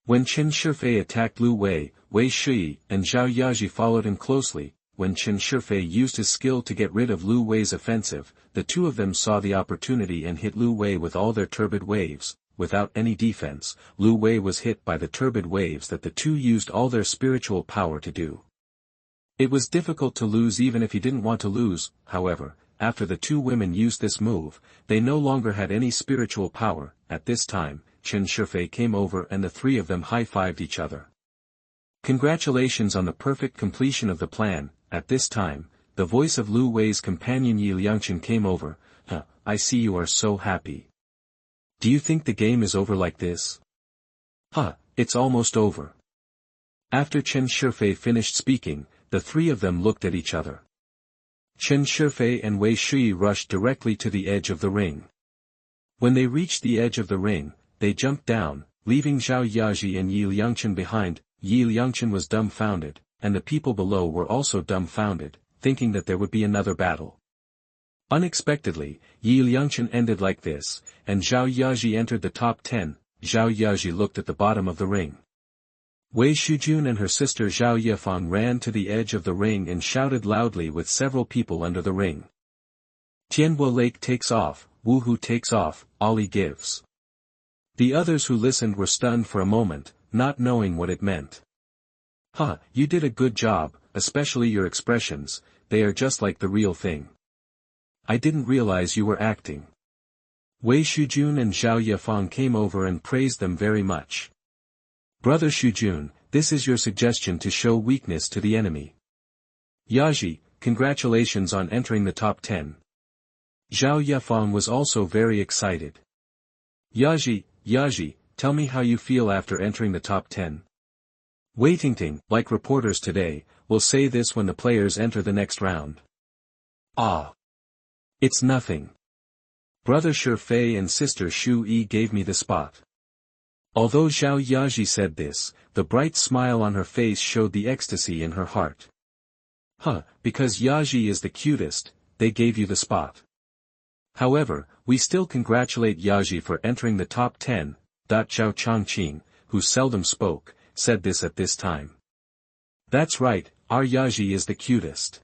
When Qin Shifei attacked Lu Wei, Wei Shi and Zhao Yaji followed him closely. When Qin Shifei used his skill to get rid of Lu Wei's offensive, the two of them saw the opportunity and hit Lu Wei with all their turbid waves. Without any defense, Lu Wei was hit by the turbid waves that the two used all their spiritual power to do. It was difficult to lose even if he didn't want to lose. However, after the two women used this move, they no longer had any spiritual power. At this time, Qin Shifei came over and the three of them high-fived each other. Congratulations on the perfect completion of the plan. At this time, the voice of Lu Wei's companion Yi Liangchen came over. I see you are so happy. Do you think the game is over like this? It's almost over. After Qin Shifei finished speaking, the three of them looked at each other. Qin Shifei and Wei Shui rushed directly to the edge of the ring. When they reached the edge of the ring, they jumped down, leaving Zhao Yaji and Yi Liangchen behind. Yi Liangchen was dumbfounded, and the people below were also dumbfounded, thinking that there would be another battle. Unexpectedly, Yi Liangchen ended like this, and Zhao Yaji entered the top 10. Zhao Yaji looked at the bottom of the ring. Wei Shujun and her sister Zhao Yifeng ran to the edge of the ring and shouted loudly with several people under the ring. Tianwo Lake takes off, Wuhu takes off, Ali gives. The others who listened were stunned for a moment, not knowing what it meant. You did a good job, especially your expressions, they are just like the real thing. I didn't realize you were acting. Wei Shujun and Zhao Yifeng came over and praised them very much. Brother Shujun, this is your suggestion to show weakness to the enemy. Yaji, congratulations on entering the top 10. Zhao Yifeng was also very excited. Yaji, tell me how you feel after entering the top 10. Waitingting, like reporters today, will say this when the players enter the next round. It's nothing. Brother Shifei and sister Shu Yi gave me the spot. Although Zhao Yaji said this, the bright smile on her face showed the ecstasy in her heart. Because Yaji is the cutest, they gave you the spot. However, we still congratulate Yaji for entering the top 10. Zhao Changqing, who seldom spoke, said this at this time. That's right, our Yaji is the cutest.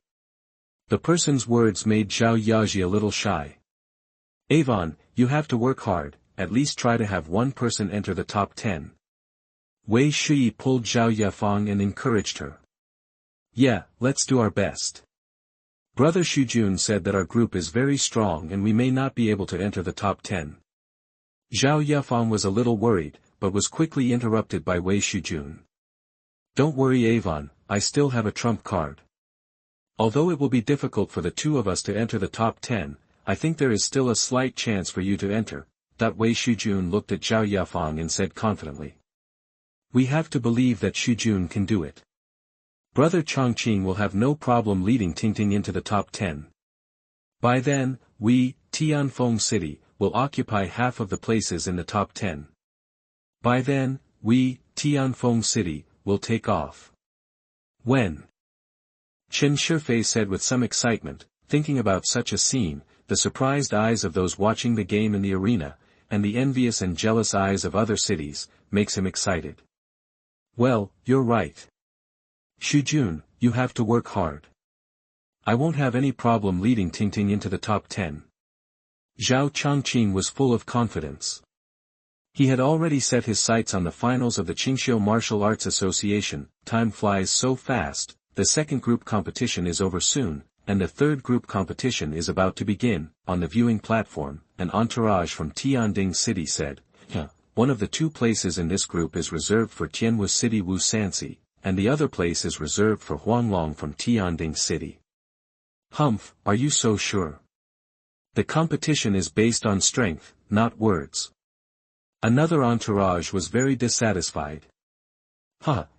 The person's words made Zhao Yaji a little shy. Avon, you have to work hard, at least try to have one person enter the top 10. Wei Shui pulled Zhao Yifeng and encouraged her. Yeah, let's do our best. Brother Shujun said that our group is very strong and we may not be able to enter the top 10. Zhao Yifeng was a little worried, but was quickly interrupted by Wei Shujun. Don't worry Avon, I still have a trump card. Although it will be difficult for the two of us to enter the top 10, I think there is still a slight chance for you to enter. Wei Shujun looked at Zhao Yafeng and said confidently. We have to believe that Shujun can do it. Brother Chongqing will have no problem leading Tingting into the top 10. By then, we, Tianfeng City, will occupy half of the places in the top 10. By then, we, Tianfeng City, will take off. When? Chen Shifei said with some excitement, thinking about such a scene, the surprised eyes of those watching the game in the arena, and the envious and jealous eyes of other cities, makes him excited. Well, you're right. Shujun, you have to work hard. I won't have any problem leading Tingting into the top 10. Zhao Chongqing was full of confidence. He had already set his sights on the finals of the Qingxiu Martial Arts Association. Time flies so fast, the second group competition is over soon, and the third group competition is about to begin. On the viewing platform, an entourage from Tianding City said, one of the two places in this group is reserved for Tianwu City Wu Sanxi, and the other place is reserved for Huanglong from Tianding City. Humph, are you so sure? The competition is based on strength, not words. Another entourage was very dissatisfied.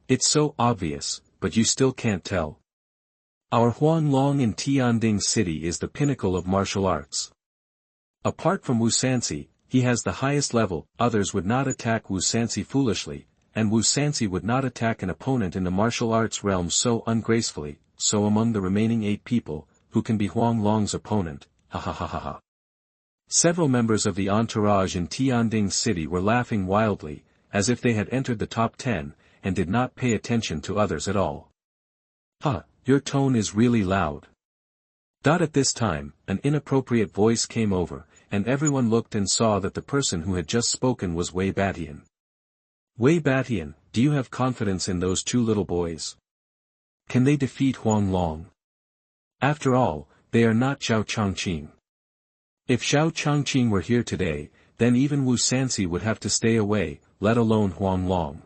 It's so obvious, but you still can't tell. Our Huanglong in Tianding City is the pinnacle of martial arts. Apart from Wu Sanxi, he has the highest level. Others would not attack Wu Sanxi foolishly, and Wu Sanxi would not attack an opponent in the martial arts realm so ungracefully. So among the remaining 8 people, who can be Huanglong's opponent? Several members of the entourage in Tianding City were laughing wildly, as if they had entered the top 10, and did not pay attention to others at all. Your tone is really loud. At this time, an inappropriate voice came over, and everyone looked and saw that the person who had just spoken was Wei Batian. Wei Batian, do you have confidence in those 2 little boys? Can they defeat Huanglong? After all, they are not Zhao Chongqing. If Zhao Chongqing were here today, then even Wu Sanxi would have to stay away, let alone Huanglong.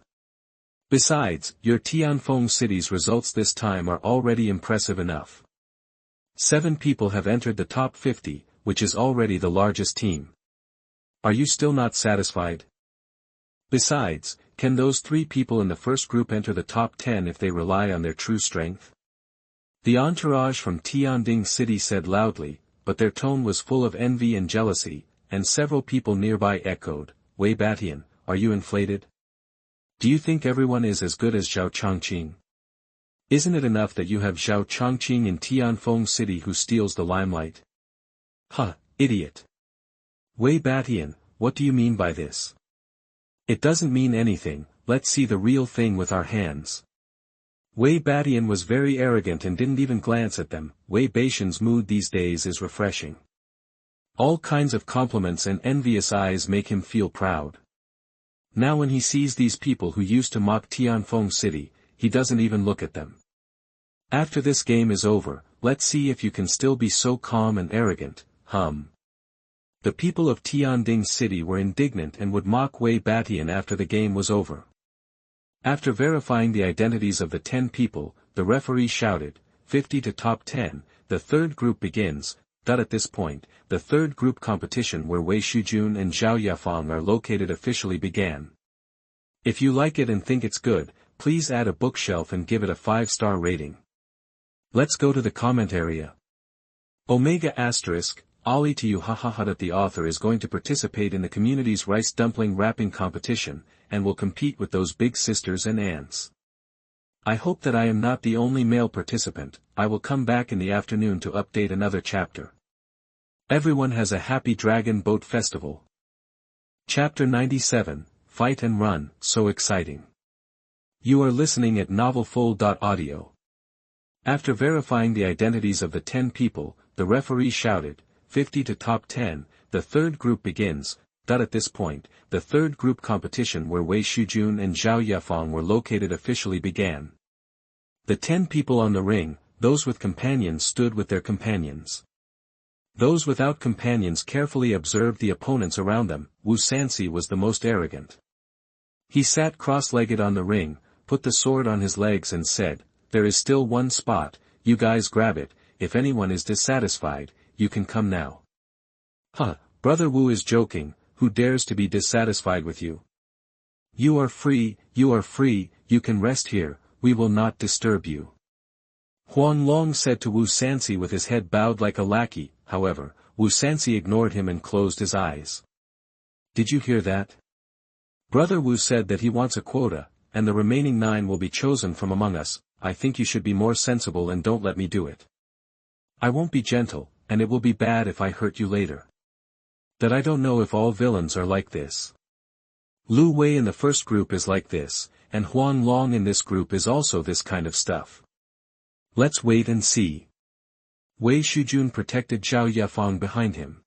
Besides, your Tianfeng City's results this time are already impressive enough. 7 people have entered the top 50, which is already the largest team. Are you still not satisfied? Besides, can those 3 people in the first group enter the top 10 if they rely on their true strength? The entourage from Tianding City said loudly, but their tone was full of envy and jealousy, and several people nearby echoed, Wei Batian, are you inflated? Do you think everyone is as good as Zhao Chongqing? Isn't it enough that you have Zhao Chongqing in Tianfeng City who steals the limelight? Idiot. Wei Batian, what do you mean by this? It doesn't mean anything, let's see the real thing with our hands. Wei Batian was very arrogant and didn't even glance at them. Wei Batian's mood these days is refreshing. All kinds of compliments and envious eyes make him feel proud. Now when he sees these people who used to mock Tianfeng City, he doesn't even look at them. After this game is over, let's see if you can still be so calm and arrogant. The people of Tianding City were indignant and would mock Wei Batian after the game was over. After verifying the identities of the 10 people, the referee shouted, 50 to top 10, the third group begins. At this point, the third group competition where Wei Shujun and Zhao Yafeng are located officially began. If you like it and think it's good, please add a bookshelf and give it a 5-star rating. Let's go to the comment area. Omega asterisk, Ali to you that the author is going to participate in the community's rice dumpling wrapping competition, and will compete with those big sisters and aunts. I hope that I am not the only male participant. I will come back in the afternoon to update another chapter. Everyone has a happy Dragon Boat Festival. Chapter 97, Fight and Run, so exciting. You are listening at novelfull.audio. After verifying the identities of the 10 people, the referee shouted, 50 to top 10, the third group begins. At this point, the third group competition where Wei Shujun and Zhao Yafeng were located officially began. The 10 people on the ring, those with companions stood with their companions. Those without companions carefully observed the opponents around them. Wu Sanxi was the most arrogant. He sat cross-legged on the ring, put the sword on his legs and said, "There is still one spot, you guys grab it, if anyone is dissatisfied, you can come now." "Huh, Brother Wu is joking, who dares to be dissatisfied with you? You are free, you can rest here, we will not disturb you." Huang Long said to Wu Sansi with his head bowed like a lackey. However, Wu Sansi ignored him and closed his eyes. "Did you hear that? Brother Wu said that he wants a quota, and the remaining 9 will be chosen from among us. I think you should be more sensible and don't let me do it. I won't be gentle, and it will be bad if I hurt you later. That I don't know if all villains are like this. Lu Wei in the first group is like this, and Huang Long in this group is also this kind of stuff. Let's wait and see." Wei Shujun protected Zhao Yefeng behind him.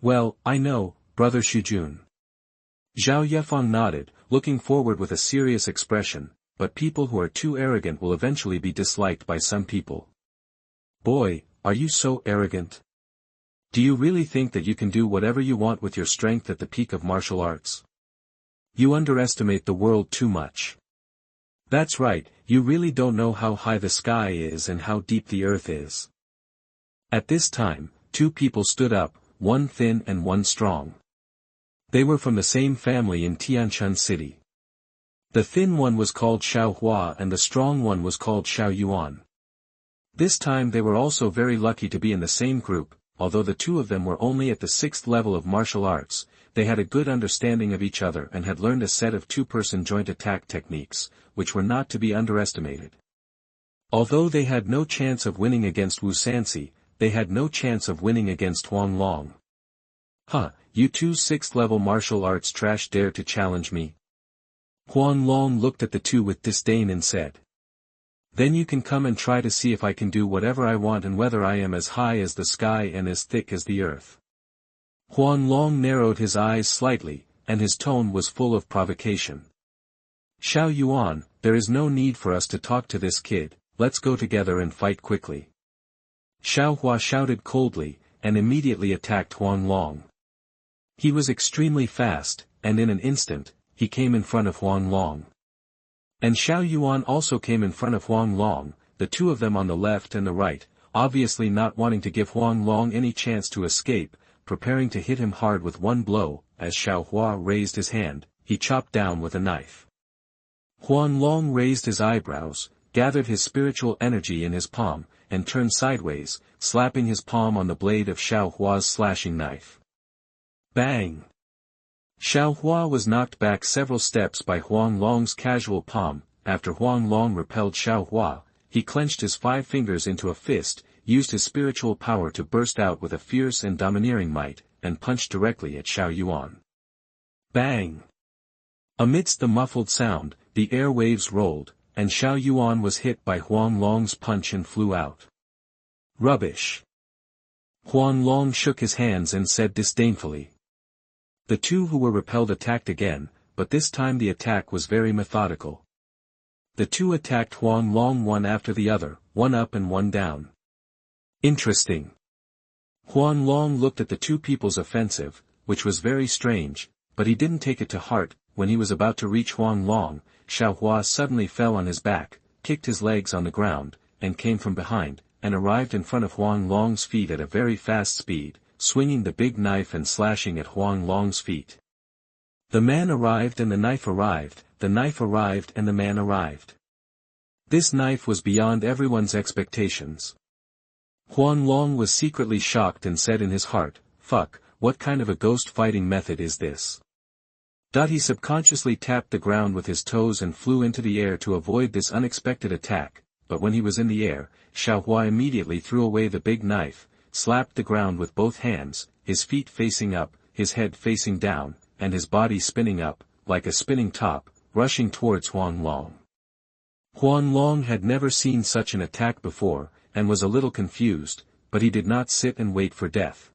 "Well, I know, Brother Shujun." Zhao Yefeng nodded, looking forward with a serious expression, but people who are too arrogant will eventually be disliked by some people. "Boy, are you so arrogant? Do you really think that you can do whatever you want with your strength at the peak of martial arts? You underestimate the world too much. That's right, you really don't know how high the sky is and how deep the earth is." At this time, 2 people stood up, one thin and one strong. They were from the same family in Tianchen City. The thin one was called Xiao Hua and the strong one was called Xiao Yuan. This time they were also very lucky to be in the same group. Although the 2 of them were only at the 6th level of martial arts, they had a good understanding of each other and had learned a set of 2-person joint attack techniques, which were not to be underestimated. Although they had no chance of winning against Wu Sansi, they had no chance of winning against Huang Long. "Huh, you 2 6th level martial arts trash dare to challenge me?" Huang Long looked at the 2 with disdain and said. "Then you can come and try to see if I can do whatever I want and whether I am as high as the sky and as thick as the earth." Huang Long narrowed his eyes slightly, and his tone was full of provocation. "Xiao Yuan, there is no need for us to talk to this kid, let's go together and fight quickly." Xiao Hua shouted coldly, and immediately attacked Huang Long. He was extremely fast, and in an instant, he came in front of Huang Long. And Xiao Yuan also came in front of Huang Long, the 2 of them on the left and the right, obviously not wanting to give Huang Long any chance to escape, preparing to hit him hard with one blow. As Xiao Hua raised his hand, he chopped down with a knife. Huang Long raised his eyebrows, gathered his spiritual energy in his palm, and turned sideways, slapping his palm on the blade of Xiao Hua's slashing knife. Bang! Xiao Hua was knocked back several steps by Huang Long's casual palm. After Huang Long repelled Xiao Hua, he clenched his 5 fingers into a fist, used his spiritual power to burst out with a fierce and domineering might, and punched directly at Xiao Yuan. Bang! Amidst the muffled sound, the airwaves rolled, and Xiao Yuan was hit by Huang Long's punch and flew out. "Rubbish!" Huang Long shook his hands and said disdainfully. The 2 who were repelled attacked again, but this time the attack was very methodical. The 2 attacked Huang Long one after the other, one up and one down. Interesting. Huang Long looked at the 2 people's offensive, which was very strange, but he didn't take it to heart. When he was about to reach Huang Long, Xiao Hua suddenly fell on his back, kicked his legs on the ground, and came from behind, and arrived in front of Huang Long's feet at a very fast speed, swinging the big knife and slashing at Huang Long's feet. The man arrived and the knife arrived, the knife arrived and the man arrived. This knife was beyond everyone's expectations. Huang Long was secretly shocked and said in his heart, "Fuck, what kind of a ghost fighting method is this?" He subconsciously tapped the ground with his toes and flew into the air to avoid this unexpected attack, but when he was in the air, Xiao Hua immediately threw away the big knife, slapped the ground with both hands, his feet facing up, his head facing down, and his body spinning up, like a spinning top, rushing towards Huang Long. Huang Long had never seen such an attack before, and was a little confused, but he did not sit and wait for death.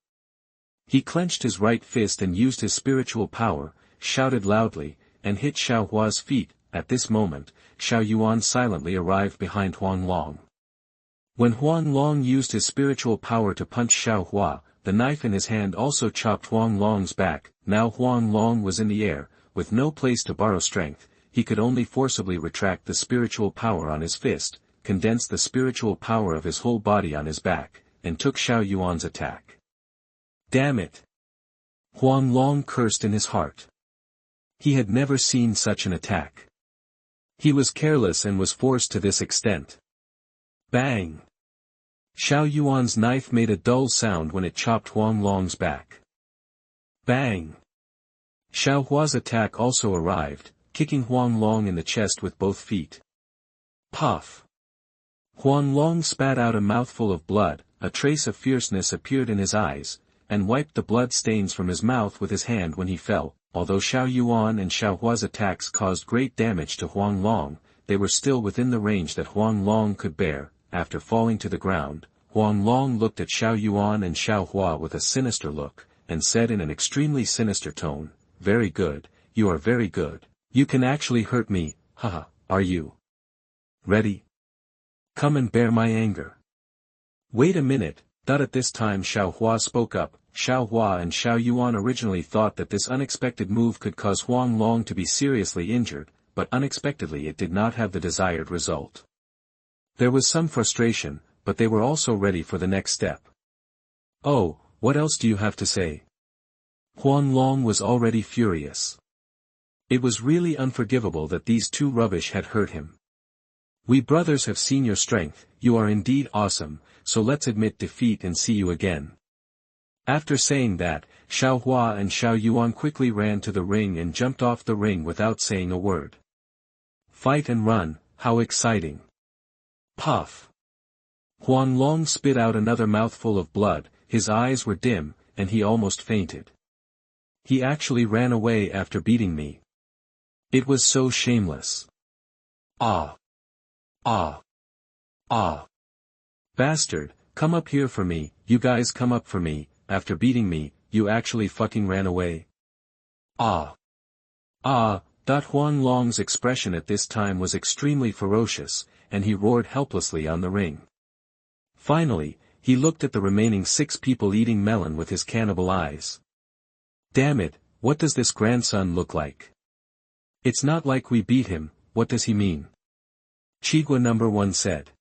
He clenched his right fist and used his spiritual power, shouted loudly, and hit Xiao Hua's feet. At this moment, Xiao Yuan silently arrived behind Huang Long. When Huang Long used his spiritual power to punch Xiao Hua, the knife in his hand also chopped Huang Long's back. Now Huang Long was in the air, with no place to borrow strength. he could only forcibly retract the spiritual power on his fist, condense the spiritual power of his whole body on his back, and took Xiao Yuan's attack. Damn it! Huang Long cursed in his heart. He had never seen such an attack. He was careless and was forced to this extent. Bang! Xiao Yuan's knife made a dull sound when it chopped Huang Long's back. Bang! Xiao Hua's attack also arrived, kicking Huang Long in the chest with both feet. Puff! Huang Long spat out a mouthful of blood, a trace of fierceness appeared in his eyes, and wiped the blood stains from his mouth with his hand when he fell. Although Xiao Yuan and Xiao Hua's attacks caused great damage to Huang Long, they were still within the range that Huang Long could bear. After falling to the ground, Huang Long looked at Xiao Yuan and Xiao Hua with a sinister look, and said in an extremely sinister tone, "Very good, you are very good. You can actually hurt me, haha, are you ready? Come and bear my anger." Wait a minute, at this time Xiao Hua spoke up. Xiao Hua and Xiao Yuan originally thought that this unexpected move could cause Huang Long to be seriously injured, but unexpectedly it did not have the desired result. There was some frustration, but they were also ready for the next step. "Oh, what else do you have to say?" Huang Long was already furious. It was really unforgivable that these two rubbish had hurt him. "We brothers have seen your strength, you are indeed awesome, so let's admit defeat and see you again." After saying that, Xiao Hua and Xiao Yuan quickly ran to the ring and jumped off the ring without saying a word. Fight and run, how exciting. Puff! Huang Long spit out another mouthful of blood, his eyes were dim, and he almost fainted. "He actually ran away after beating me. It was so shameless. Ah! Ah! Ah! Bastard, come up here for me, you guys come up for me. After beating me, you actually fucking ran away. Ah! Ah!" Huang Long's expression at this time was extremely ferocious, and he roared helplessly on the ring. Finally, he looked at the remaining 6 people eating melon with his cannibal eyes. "Damn it, what does this grandson look like? It's not like we beat him, what does he mean?" Chigua number 1 said.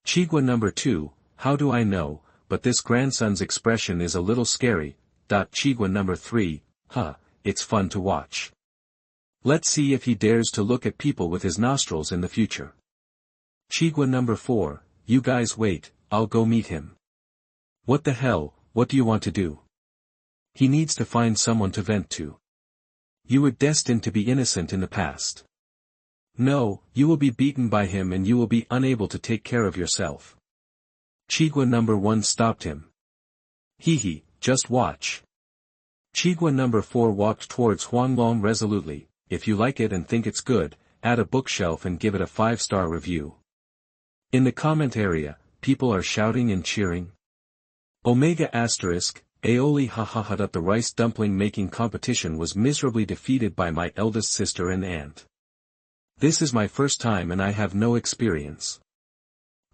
Chigua number 2, "How do I know, but this grandson's expression is a little scary." Chigua number 3, "It's fun to watch. Let's see if he dares to look at people with his nostrils in the future." Chigua number 4, "You guys wait, I'll go meet him." "What the hell, what do you want to do?" "He needs to find someone to vent to. You were destined to be innocent in the past. No, you will be beaten by him and you will be unable to take care of yourself." Chigua number 1 stopped him. "Hee, just watch." Chigua number 4 walked towards Huang Long resolutely. "If you like it and think it's good, add a bookshelf and give it a 5-star review." In the comment area, people are shouting and cheering. Omega asterisk, Aoli hahaha. The rice dumpling making competition was miserably defeated by my eldest sister and aunt. This is my first time and I have no experience.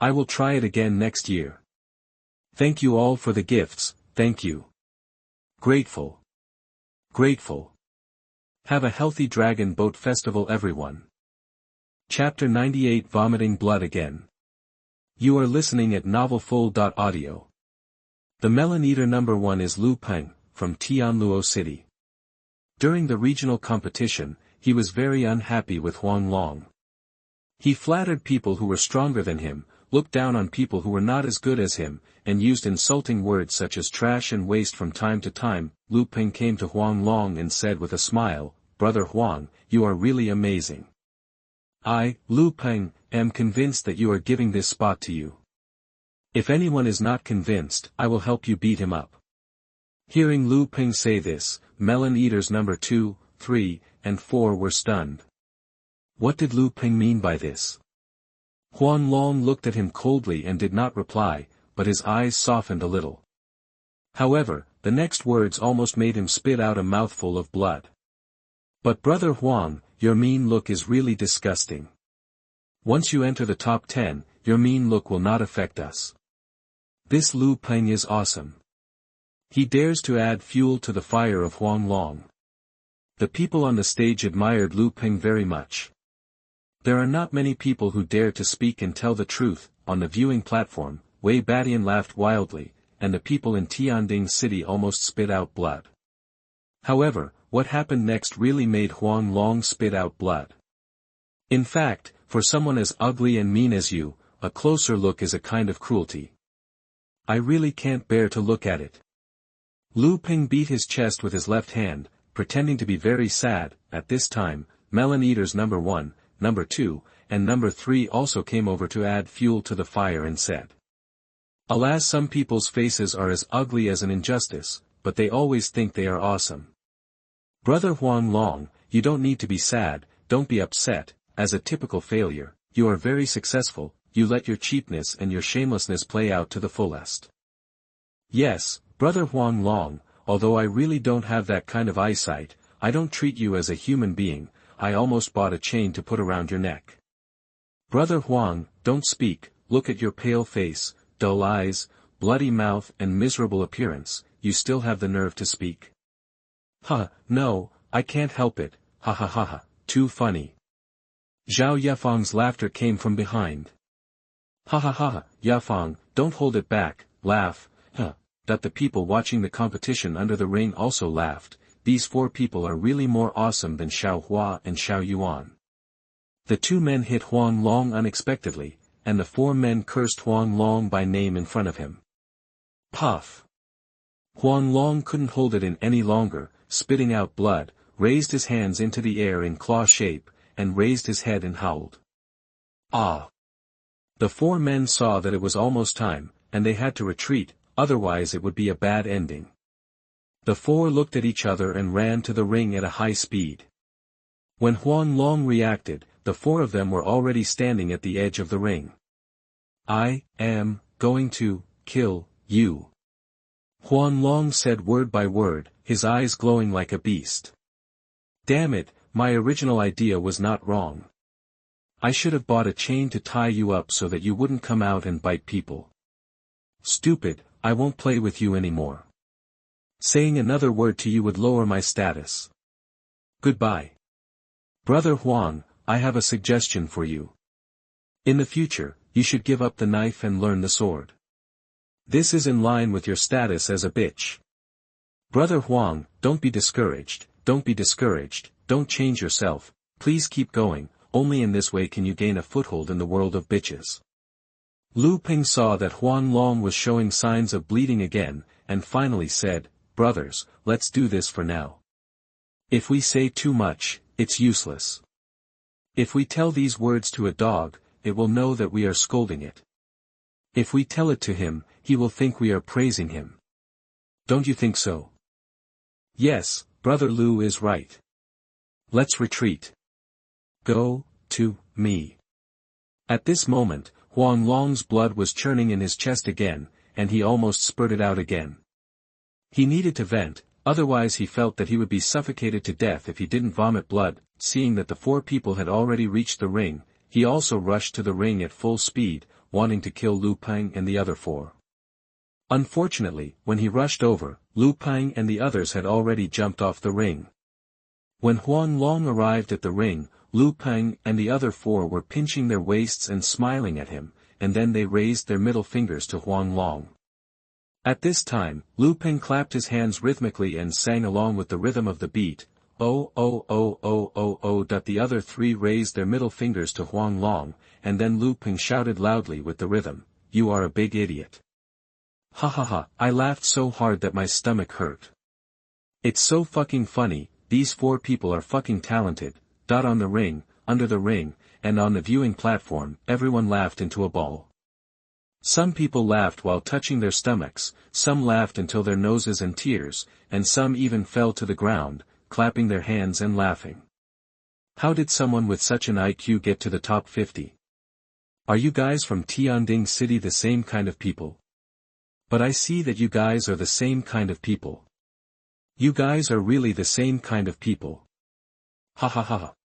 I will try it again next year. Thank you all for the gifts, thank you. Grateful. Grateful. Have a healthy dragon boat festival everyone. Chapter 98 Vomiting Blood Again. You are listening at novelfull.audio. The melon eater number 1 is Lu Peng, from Tianluo City. During the regional competition, he was very unhappy with Huang Long. He flattered people who were stronger than him, looked down on people who were not as good as him, and used insulting words such as trash and waste from time to time. Lu Peng came to Huang Long and said with a smile, "Brother Huang, you are really amazing. I, Lu Peng, am convinced that you are giving this spot to you. If anyone is not convinced, I will help you beat him up." Hearing Lu Peng say this, melon eaters number 2, 3, and 4 were stunned. What did Lu Peng mean by this? Huang Long looked at him coldly and did not reply, but his eyes softened a little. However, the next words almost made him spit out a mouthful of blood. "But brother Huang, your mean look is really disgusting. Once you enter the top 10, your mean look will not affect us. This Lu Peng is awesome. He dares to add fuel to the fire of Huang Long. The people on the stage admired Lu Peng very much. There are not many people who dare to speak and tell the truth. On the viewing platform, Wei Badian laughed wildly, and the people in Tianjin City almost spit out blood. However, what happened next really made Huang Long spit out blood. In fact, for someone as ugly and mean as you, a closer look is a kind of cruelty. I really can't bear to look at it. Lu Peng beat his chest with his left hand, pretending to be very sad. At this time, Melon Eaters number 1, number 2, and number 3 also came over to add fuel to the fire and said, "Alas, some people's faces are as ugly as an injustice, but they always think they are awesome. Brother Huang Long, you don't need to be sad, don't be upset. As a typical failure, you are very successful, you let your cheapness and your shamelessness play out to the fullest. Yes, Brother Huang Long, although I really don't have that kind of eyesight, I don't treat you as a human being, I almost bought a chain to put around your neck. Brother Huang, don't speak, look at your pale face, dull eyes, bloody mouth and miserable appearance, you still have the nerve to speak? No, I can't help it, ha ha ha ha, too funny." Zhao Yafeng's laughter came from behind. "Ha ha ha, Yafeng, don't hold it back, laugh, That the people watching the competition under the ring also laughed. These 4 people are really more awesome than Xiao Hua and Xiao Yuan. The 2 men hit Huang Long unexpectedly, and the 4 men cursed Huang Long by name in front of him. Puff! Huang Long couldn't hold it in any longer, spitting out blood, raised his hands into the air in claw shape, and raised his head and howled. Ah! The 4 men saw that it was almost time, and they had to retreat, otherwise it would be a bad ending. The 4 looked at each other and ran to the ring at a high speed. When Huang Long reacted, the 4 of them were already standing at the edge of the ring. "I am going to kill you," Huang Long said word by word, his eyes glowing like a beast. "Damn it, my original idea was not wrong. I should have bought a chain to tie you up so that you wouldn't come out and bite people. Stupid, I won't play with you anymore. Saying another word to you would lower my status. Goodbye. Brother Huang, I have a suggestion for you. In the future, you should give up the knife and learn the sword. This is in line with your status as a bitch. Brother Huang, don't be discouraged, don't change yourself, please keep going, only in this way can you gain a foothold in the world of bitches." Lu Peng saw that Huang Long was showing signs of bleeding again, and finally said, "Brothers, let's do this for now. If we say too much, it's useless. If we tell these words to a dog, it will know that we are scolding it. If we tell it to him, he will think we are praising him. Don't you think so?" "Yes, Brother Lu is right. Let's retreat. Go, to, me." At this moment, Huang Long's blood was churning in his chest again, and he almost spurted out again. He needed to vent, otherwise he felt that he would be suffocated to death if he didn't vomit blood. Seeing that the 4 people had already reached the ring, he also rushed to the ring at full speed, wanting to kill Lu Peng and the other 4. Unfortunately, when he rushed over, Lu Peng and the others had already jumped off the ring. When Huang Long arrived at the ring, Lu Peng and the other 4 were pinching their waists and smiling at him, and then they raised their middle fingers to Huang Long. At this time, Lu Peng clapped his hands rhythmically and sang along with the rhythm of the beat. Oh oh oh oh oh oh. The other 3 raised their middle fingers to Huang Long, and then Lu Peng shouted loudly with the rhythm, "You are a big idiot." Ha ha ha, I laughed so hard that my stomach hurt. It's so fucking funny, these 4 people are fucking talented. On the ring, under the ring, and on the viewing platform, everyone laughed into a ball. Some people laughed while touching their stomachs, some laughed until their noses and tears, and some even fell to the ground, clapping their hands and laughing. How did someone with such an IQ get to the top 50? Are you guys from Tianjin City the same kind of people? But I see that you guys are the same kind of people. You guys are really the same kind of people. Ha ha ha.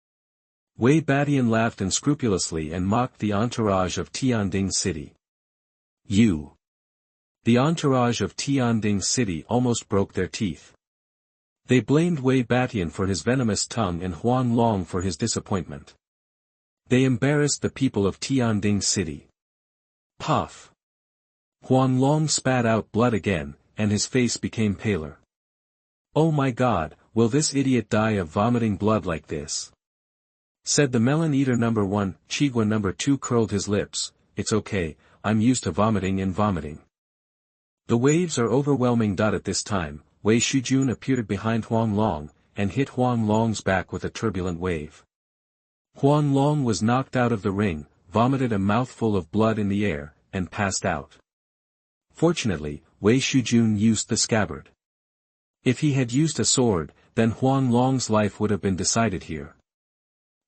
Wei Badian laughed unscrupulously and mocked the entourage of Tianjin City. You. The entourage of Tianjin City almost broke their teeth. They blamed Wei Batian for his venomous tongue and Huan Long for his disappointment. They embarrassed the people of Tianding City. Puff! Huan Long spat out blood again, and his face became paler. "Oh my God, will this idiot die of vomiting blood like this?" said the melon eater number 1. Chigua number 2 curled his lips. "It's okay, I'm used to vomiting and vomiting." The waves are overwhelming. At this time, Wei Shujun appeared behind Huan Long, and hit Huan Long's back with a turbulent wave. Huan Long was knocked out of the ring, vomited a mouthful of blood in the air, and passed out. Fortunately, Wei Shujun used the scabbard. If he had used a sword, then Huan Long's life would have been decided here.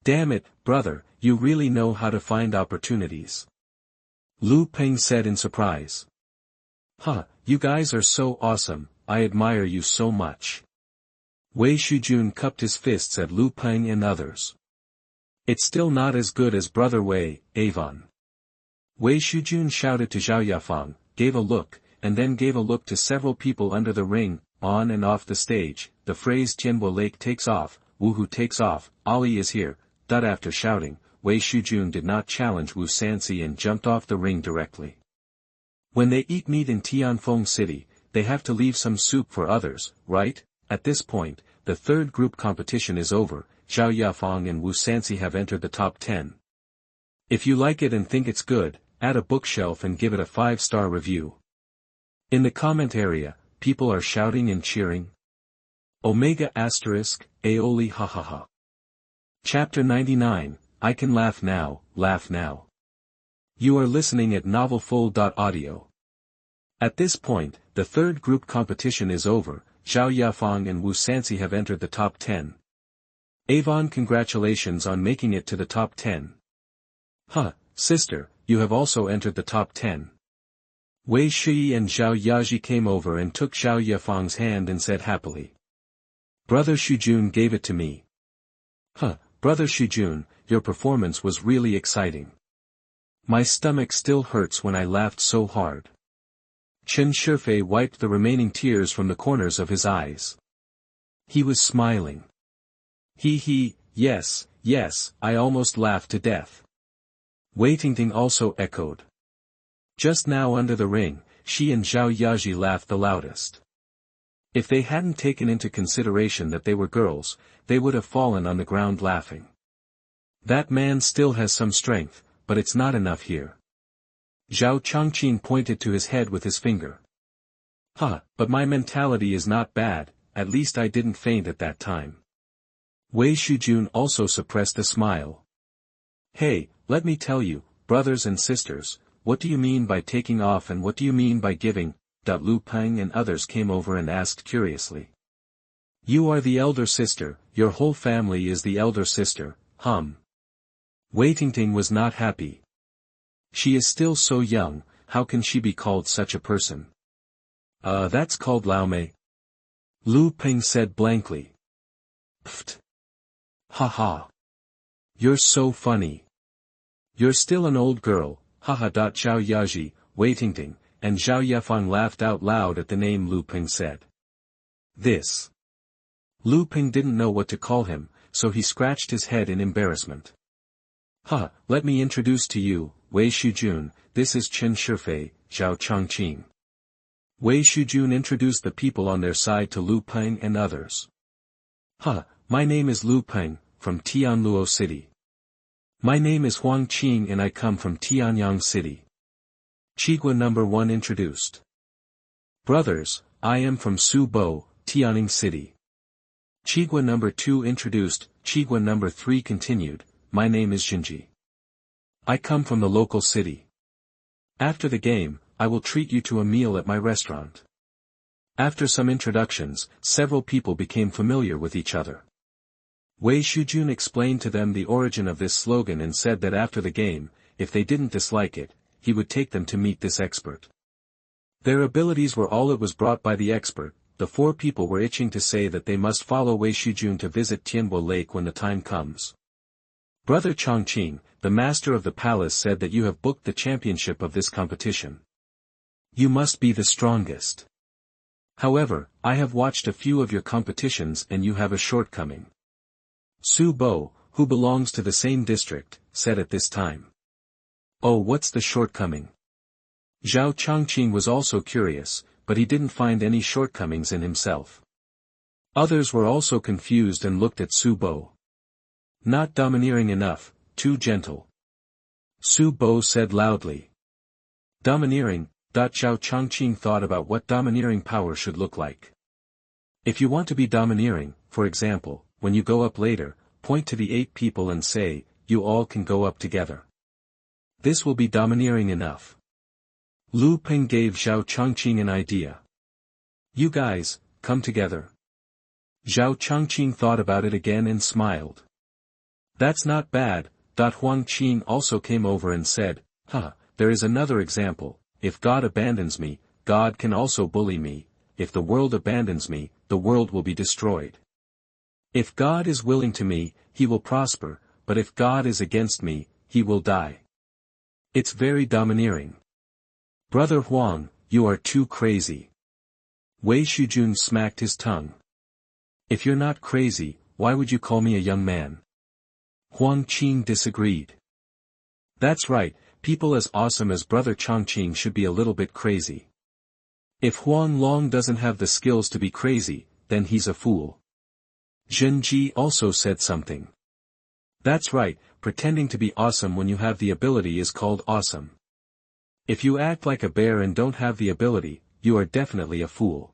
"Damn it, brother, you really know how to find opportunities," Lu Peng said in surprise. "Huh, you guys are so awesome, I admire you so much." Wei Shujun cupped his fists at Lu Peng and others. "It's still not as good as Brother Wei, Avon." Wei Shujun shouted to Zhao Yafeng, gave a look, and then gave a look to several people under the ring, on and off the stage. The phrase Tianbo Lake takes off, Wuhu takes off, Ali is here. After shouting, Wei Shujun did not challenge Wu Sansi and jumped off the ring directly. When they eat meat in Tianfeng City, they have to leave some soup for others, right? At this point, the third group competition is over. Zhao Yafeng and Wu Sansi have entered the top 10. If you like it and think it's good, add a bookshelf and give it a 5-star review. In the comment area, people are shouting and cheering. Omega asterisk, Aoli hahaha. Chapter 99, I Can Laugh Now, Laugh Now. You are listening at novelfull.audio. At this point, the third group competition is over. Zhao Yafeng and Wu Sansi have entered the top 10. Avon, congratulations on making it to the top 10. Huh, sister, you have also entered the top 10. Wei Shi and Zhao Yaji came over and took Zhao Yafeng's hand and said happily. Brother Shujun gave it to me. Huh, Brother Shujun, your performance was really exciting. My stomach still hurts when I laughed so hard. Chen Shifei wiped the remaining tears from the corners of his eyes. He was smiling. Yes, I almost laughed to death. Wei Tingting also echoed. Just now under the ring, she and Zhao Yaji laughed the loudest. If they hadn't taken into consideration that they were girls, they would have fallen on the ground laughing. That man still has some strength, but it's not enough here. Zhao Chongqing pointed to his head with his finger. But my mentality is not bad, at least I didn't faint at that time. Wei Shujun also suppressed a smile. Hey, let me tell you, brothers and sisters, what do you mean by taking off and what do you mean by giving? Lu Peng and others came over and asked curiously. You are the elder sister, your whole family is the elder sister, Wei Tingting was not happy. She is still so young, how can she be called such a person? That's called Laomei. Lu Peng said blankly. Pfft. Ha. You're so funny. You're still an old girl, haha. Zhao Yaji, Wei Tingting, and Zhao Yafeng laughed out loud at the name Lu Peng said. This. Lu Peng didn't know what to call him, so he scratched his head in embarrassment. Let me introduce to you, Wei Shujun, this is Chen Shifei, Zhao Chongqing. Wei Shujun introduced the people on their side to Lu Peng and others. My name is Lu Peng, from Tianluo City. My name is Huang Qing and I come from Tianyang City. Chigua number 1 introduced. Brothers, I am from Subo, Tianning City. Chigua number 2 introduced. Chigua number 3 continued, my name is Xinji. I come from the local city. After the game, I will treat you to a meal at my restaurant. After some introductions, several people became familiar with each other. Wei Shujun explained to them the origin of this slogan and said that after the game, if they didn't dislike it, he would take them to meet this expert. Their abilities were all it was brought by the expert. The 4 people were itching to say that they must follow Wei Shujun to visit Tianbo Lake when the time comes. Brother Chongqing, the master of the palace, said that you have booked the championship of this competition. You must be the strongest. However, I have watched a few of your competitions and you have a shortcoming. Su Bo, who belongs to the same district, said at this time. Oh, what's the shortcoming? Zhao Changqing was also curious, but he didn't find any shortcomings in himself. Others were also confused and looked at Su Bo. Not domineering enough, too gentle. Su Bo said loudly. Domineering. Zhao Changqing thought about what domineering power should look like. If you want to be domineering, for example, when you go up later, point to the 8 people and say, you all can go up together. This will be domineering enough. Lu Ping gave Zhao Changqing an idea. You guys, come together. Zhao Changqing thought about it again and smiled. That's not bad. Huang Qing also came over and said, there is another example. If God abandons me, God can also bully me. If the world abandons me, the world will be destroyed. If God is willing to me, he will prosper, but if God is against me, he will die. It's very domineering. Brother Huang, you are too crazy. Wei Shujun smacked his tongue. If you're not crazy, why would you call me a young man? Huang Qing disagreed. That's right, people as awesome as Brother Changqing should be a little bit crazy. If Huang Long doesn't have the skills to be crazy, then he's a fool. Zhen Ji also said something. That's right, pretending to be awesome when you have the ability is called awesome. If you act like a bear and don't have the ability, you are definitely a fool.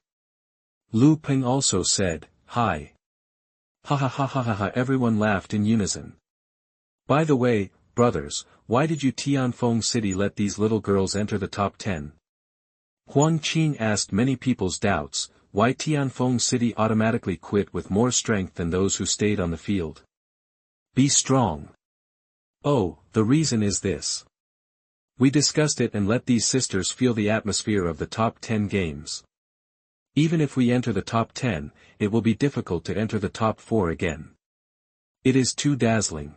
Lu Ping also said, hi. Ha ha ha ha ha ha, everyone laughed in unison. By the way, brothers, why did you Tianfeng City let these little girls enter the top 10? Huang Qing asked many people's doubts, why Tianfeng City automatically quit with more strength than those who stayed on the field. Be strong. Oh, the reason is this. We discussed it and let these sisters feel the atmosphere of the top 10 games. Even if we enter the top 10, it will be difficult to enter the top 4 again. It is too dazzling.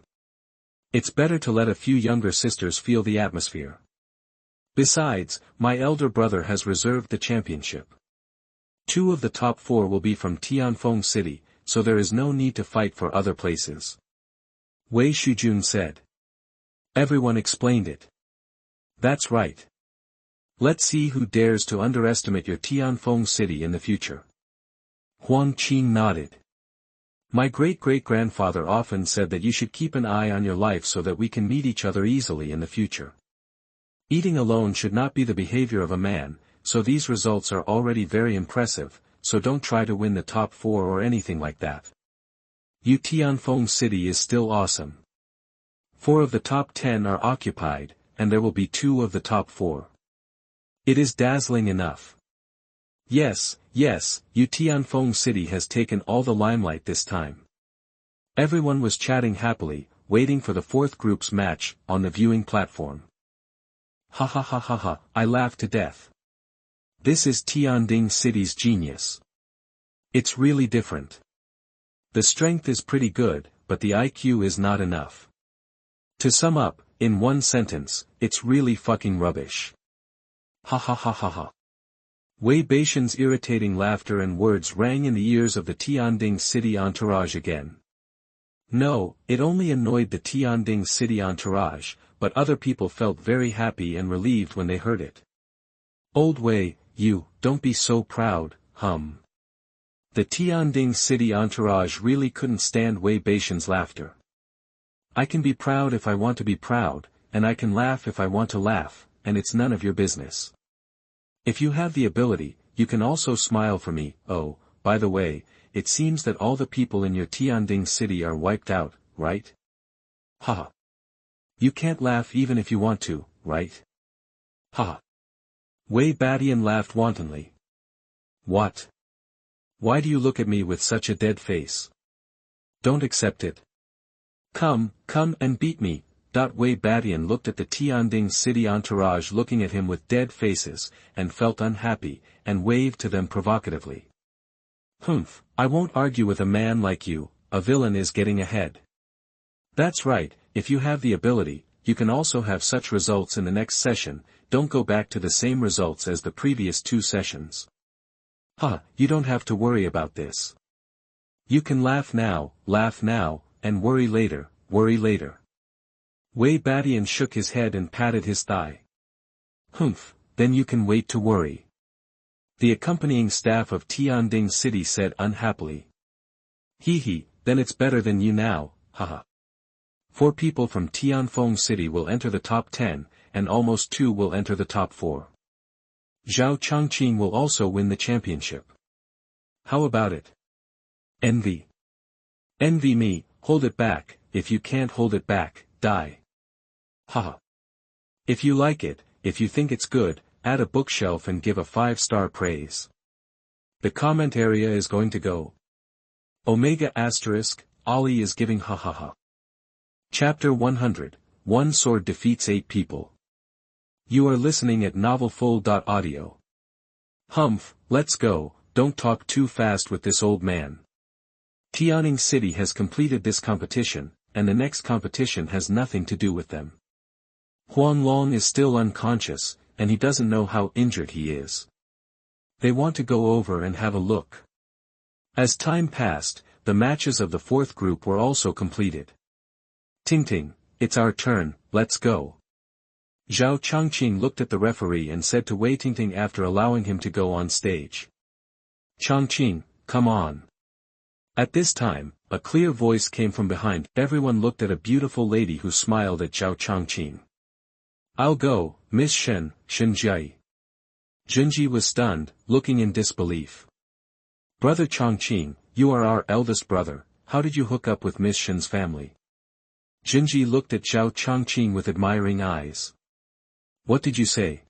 It's better to let a few younger sisters feel the atmosphere. Besides, my elder brother has reserved the championship. 2 of the top 4 will be from Tianfeng City, so there is no need to fight for other places. Wei Shujun said. Everyone explained it. That's right. Let's see who dares to underestimate your Tianfeng City in the future. Huang Qing nodded. My great-great-grandfather often said that you should keep an eye on your life so that we can meet each other easily in the future. Eating alone should not be the behavior of a man, so these results are already very impressive, so don't try to win the top 4 or anything like that. You Tianfeng City is still awesome. 4 of the top 10 are occupied, and there will be 2 of the top 4. It is dazzling enough. Yes, you Tianfeng City has taken all the limelight this time. Everyone was chatting happily, waiting for the 4th group's match, on the viewing platform. Ha ha ha ha ha, I laughed to death. This is Tianding City's genius. It's really different. The strength is pretty good, but the IQ is not enough. To sum up, in one sentence, it's really fucking rubbish. Ha ha ha ha ha. Wei Baishan's irritating laughter and words rang in the ears of the Tianding City entourage again. No, it only annoyed the Tianding City entourage, but other people felt very happy and relieved when they heard it. Old Wei, you, don't be so proud, hum. The Tianding City entourage really couldn't stand Wei Baishan's laughter. I can be proud if I want to be proud, and I can laugh if I want to laugh, and it's none of your business. If you have the ability, you can also smile for me. Oh, by the way, it seems that all the people in your Tianding City are wiped out, right? Haha. You can't laugh even if you want to, right? Haha. Wei Badian laughed wantonly. What? Why do you look at me with such a dead face? Don't accept it. Come and beat me. Wei Badian looked at the Tianding City entourage looking at him with dead faces, and felt unhappy, and waved to them provocatively. Humph, I won't argue with a man like you, a villain is getting ahead. That's right, if you have the ability, you can also have such results in the next session, don't go back to the same results as the previous 2 sessions. Huh, you don't have to worry about this. You can laugh now, and worry later, worry later. Wei Badian shook his head and patted his thigh. Humph, then you can wait to worry. The accompanying staff of Tianding City said unhappily. Hee, then it's better than you now, haha. 4 people from Tianfeng City will enter the top 10, and almost 2 will enter the top 4. Zhao Changqing will also win the championship. How about it? Envy. Envy me, hold it back, if you can't hold it back, die. Haha. If you like it, if you think it's good, add a bookshelf and give a 5-star praise. The comment area is going to go. Omega asterisk, Ali is giving ha ha ha. Chapter 100, One Sword Defeats 8 People. You are listening at novelfull.audio. Humph, let's go, don't talk too fast with this old man. Tianjin City has completed this competition, and the next competition has nothing to do with them. Huang Long is still unconscious, and he doesn't know how injured he is. They want to go over and have a look. As time passed, the matches of the 4th group were also completed. Ting, it's our turn, let's go. Zhao Changqing looked at the referee and said to Wei Tingting after allowing him to go on stage. Changqing, come on. At this time, a clear voice came from behind. Everyone looked at a beautiful lady who smiled at Zhao Changqing. I'll go, Miss Shen Jie. Junji was stunned, looking in disbelief. Brother Changqing, you are our eldest brother, how did you hook up with Miss Shen's family? Junji looked at Zhao Changqing with admiring eyes. What did you say?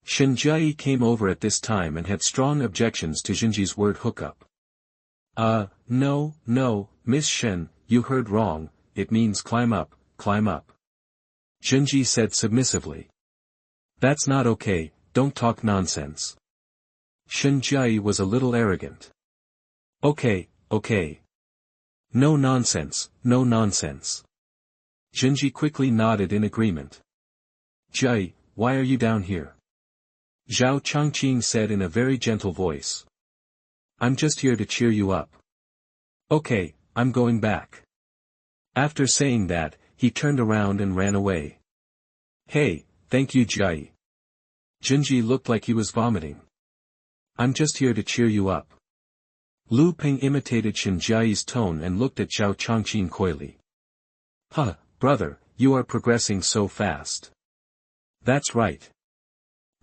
Shen Jie came over at this time and had strong objections to Junji's word hookup. No, Miss Shen, you heard wrong, it means climb up. Junji said submissively. That's not okay, don't talk nonsense. Shen Jie was a little arrogant. Okay. No nonsense. Junji quickly nodded in agreement. Jie, why are you down here? Zhao Changqing said in a very gentle voice. I'm just here to cheer you up. Okay, I'm going back. After saying that, he turned around and ran away. Hey, thank you Jie. Junji looked like he was vomiting. I'm just here to cheer you up. Lu Ping imitated Shen Jie's tone and looked at Zhao Changqing coyly. Huh, brother, you are progressing so fast. That's right.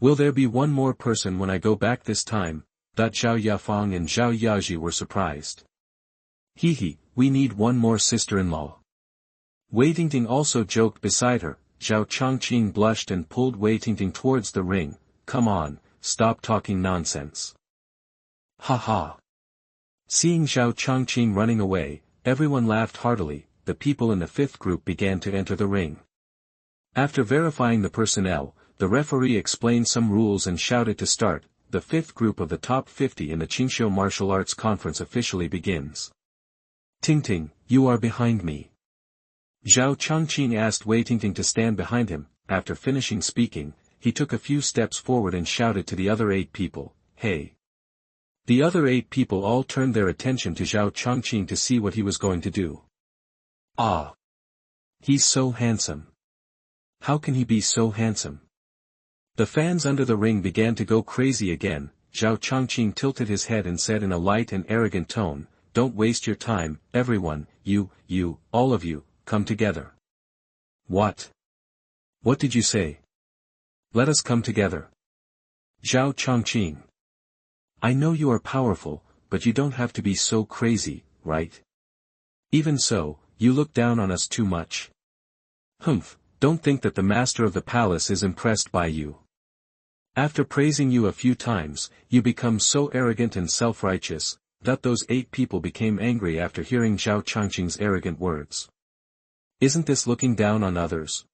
Will there be one more person when I go back this time? Zhao Yafeng and Zhao Yaji were surprised. Hee, we need one more sister-in-law. Wei Tingting also joked beside her. Zhao Changqing blushed and pulled Wei Tingting towards the ring. Come on, stop talking nonsense. Ha. Seeing Zhao Changqing running away, everyone laughed heartily. The people in the 5th group began to enter the ring. After verifying the personnel, the referee explained some rules and shouted to start. The 5th group of the top 50 in the Qingqiu Martial Arts Conference officially begins. Tingting, you are behind me. Zhao Changqing asked Wei Tingting to stand behind him. After finishing speaking, he took a few steps forward and shouted to the other 8 people, hey. The other 8 people all turned their attention to Zhao Changqing to see what he was going to do. Ah! He's so handsome. How can he be so handsome? The fans under the ring began to go crazy again. Zhao Changqing tilted his head and said in a light and arrogant tone, don't waste your time, everyone, you, all of you, come together. What? What did you say? Let us come together. Zhao Changqing. I know you are powerful, but you don't have to be so crazy, right? Even so, you look down on us too much. Humph, don't think that the master of the palace is impressed by you. After praising you a few times, you become so arrogant and self-righteous, that those 8 people became angry after hearing Zhao Changqing's arrogant words. Isn't this looking down on others?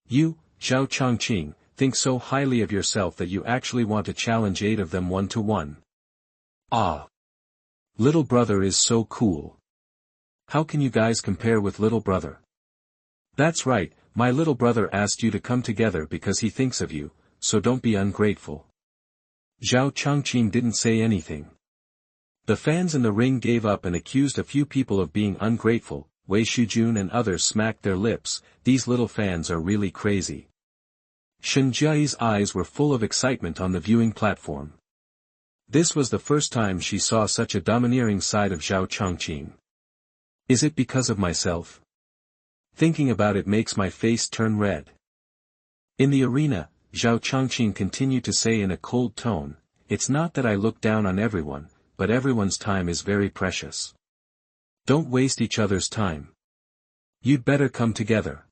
You, Zhao Changqing, think so highly of yourself that you actually want to challenge 8 of them 1-to-1. Ah! Little brother is so cool. How can you guys compare with little brother? That's right, my little brother asked you to come together because he thinks of you, so don't be ungrateful. Zhao Changqing didn't say anything. The fans in the ring gave up and accused a few people of being ungrateful. Wei Shujun and others smacked their lips. These little fans are really crazy. Shen Jia's eyes were full of excitement on the viewing platform. This was the first time she saw such a domineering side of Zhao Changqing. Is it because of myself? Thinking about it makes my face turn red. In the arena, Zhao Changqing continued to say in a cold tone, "It's not that I look down on everyone, but everyone's time is very precious. Don't waste each other's time. You'd better come together.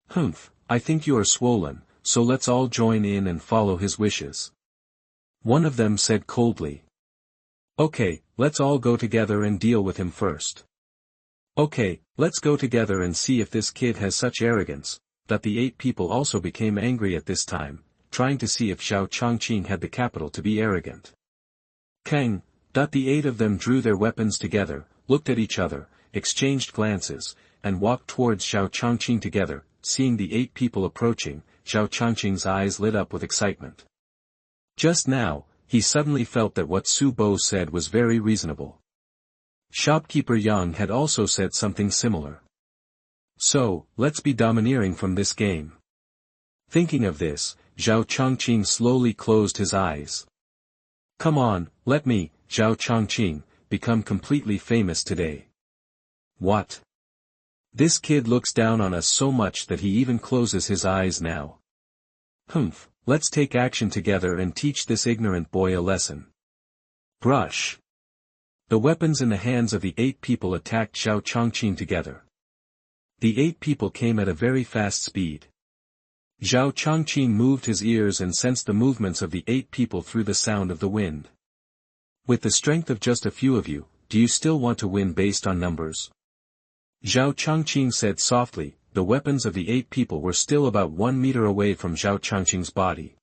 Humph, I think you are swollen, so let's all join in and follow his wishes." One of them said coldly. "Okay, let's all go together and deal with him first." "Okay, let's go together and see if this kid has such arrogance." That the 8 people also became angry at this time, trying to see if Zhao Changqing had the capital to be arrogant. Kang, the 8 of them drew their weapons together, looked at each other, exchanged glances, and walked towards Zhao Changqing together. Seeing the 8 people approaching, Zhao Changqing's eyes lit up with excitement. Just now, he suddenly felt that what Su Bo said was very reasonable. Shopkeeper Yang had also said something similar. So, let's be domineering from this game. Thinking of this, Zhao Changqing slowly closed his eyes. Come on, let me, Zhao Changqing, become completely famous today. What? This kid looks down on us so much that he even closes his eyes now. Humph, let's take action together and teach this ignorant boy a lesson. Brush. The weapons in the hands of the 8 people attacked Zhao Changqing together. The 8 people came at a very fast speed. Zhao Changqing moved his ears and sensed the movements of the 8 people through the sound of the wind. With the strength of just a few of you, do you still want to win based on numbers? Zhao Changqing said softly. The weapons of the 8 people were still about 1 meter away from Zhao Changqing's body.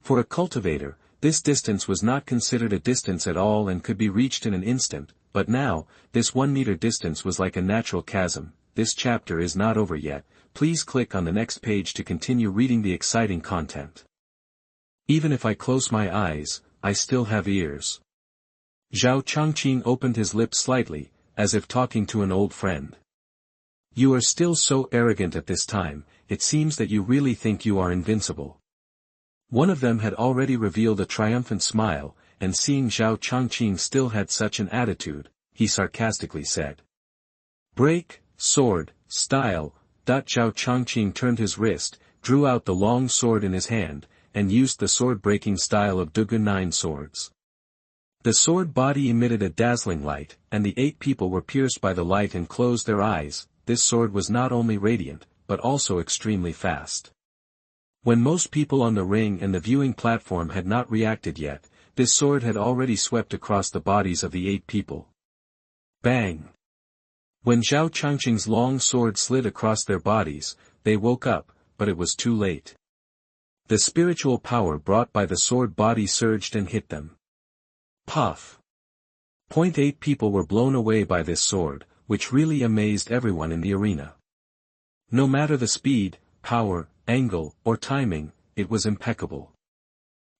For a cultivator, this distance was not considered a distance at all and could be reached in an instant, but now, this 1 meter distance was like a natural chasm. This chapter is not over yet. Please click on the next page to continue reading the exciting content. Even if I close my eyes, I still have ears. Zhao Changqing opened his lips slightly, as if talking to an old friend. You are still so arrogant at this time, it seems that you really think you are invincible. One of them had already revealed a triumphant smile, and seeing Zhao Changqing still had such an attitude, he sarcastically said. Break, sword, style. Zhao Changqing turned his wrist, drew out the long sword in his hand, and used the sword-breaking style of Dugu 9 swords. The sword body emitted a dazzling light, and the 8 people were pierced by the light and closed their eyes. This sword was not only radiant, but also extremely fast. When most people on the ring and the viewing platform had not reacted yet, this sword had already swept across the bodies of the 8 people. Bang! When Zhao Changqing's long sword slid across their bodies, they woke up, but it was too late. The spiritual power brought by the sword body surged and hit them. Puff! 8 people were blown away by this sword, which really amazed everyone in the arena. No matter the speed, power, angle, or timing, it was impeccable.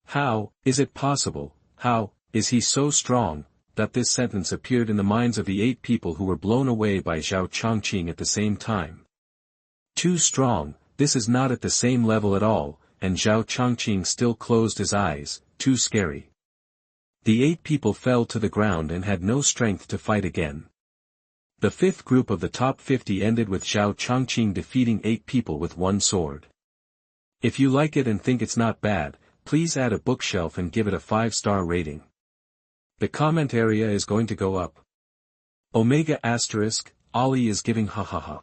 How is it possible? How is he so strong? That this sentence appeared in the minds of the 8 people who were blown away by Zhao Changqing at the same time. Too strong, this is not at the same level at all, and Zhao Changqing still closed his eyes. Too scary. The 8 people fell to the ground and had no strength to fight again. The 5th group of the top 50 ended with Zhao Changqing defeating 8 people with 1 sword. If you like it and think it's not bad, please add a bookshelf and give it a 5-star rating. The comment area is going to go up. Omega *, Ali is giving ha ha ha.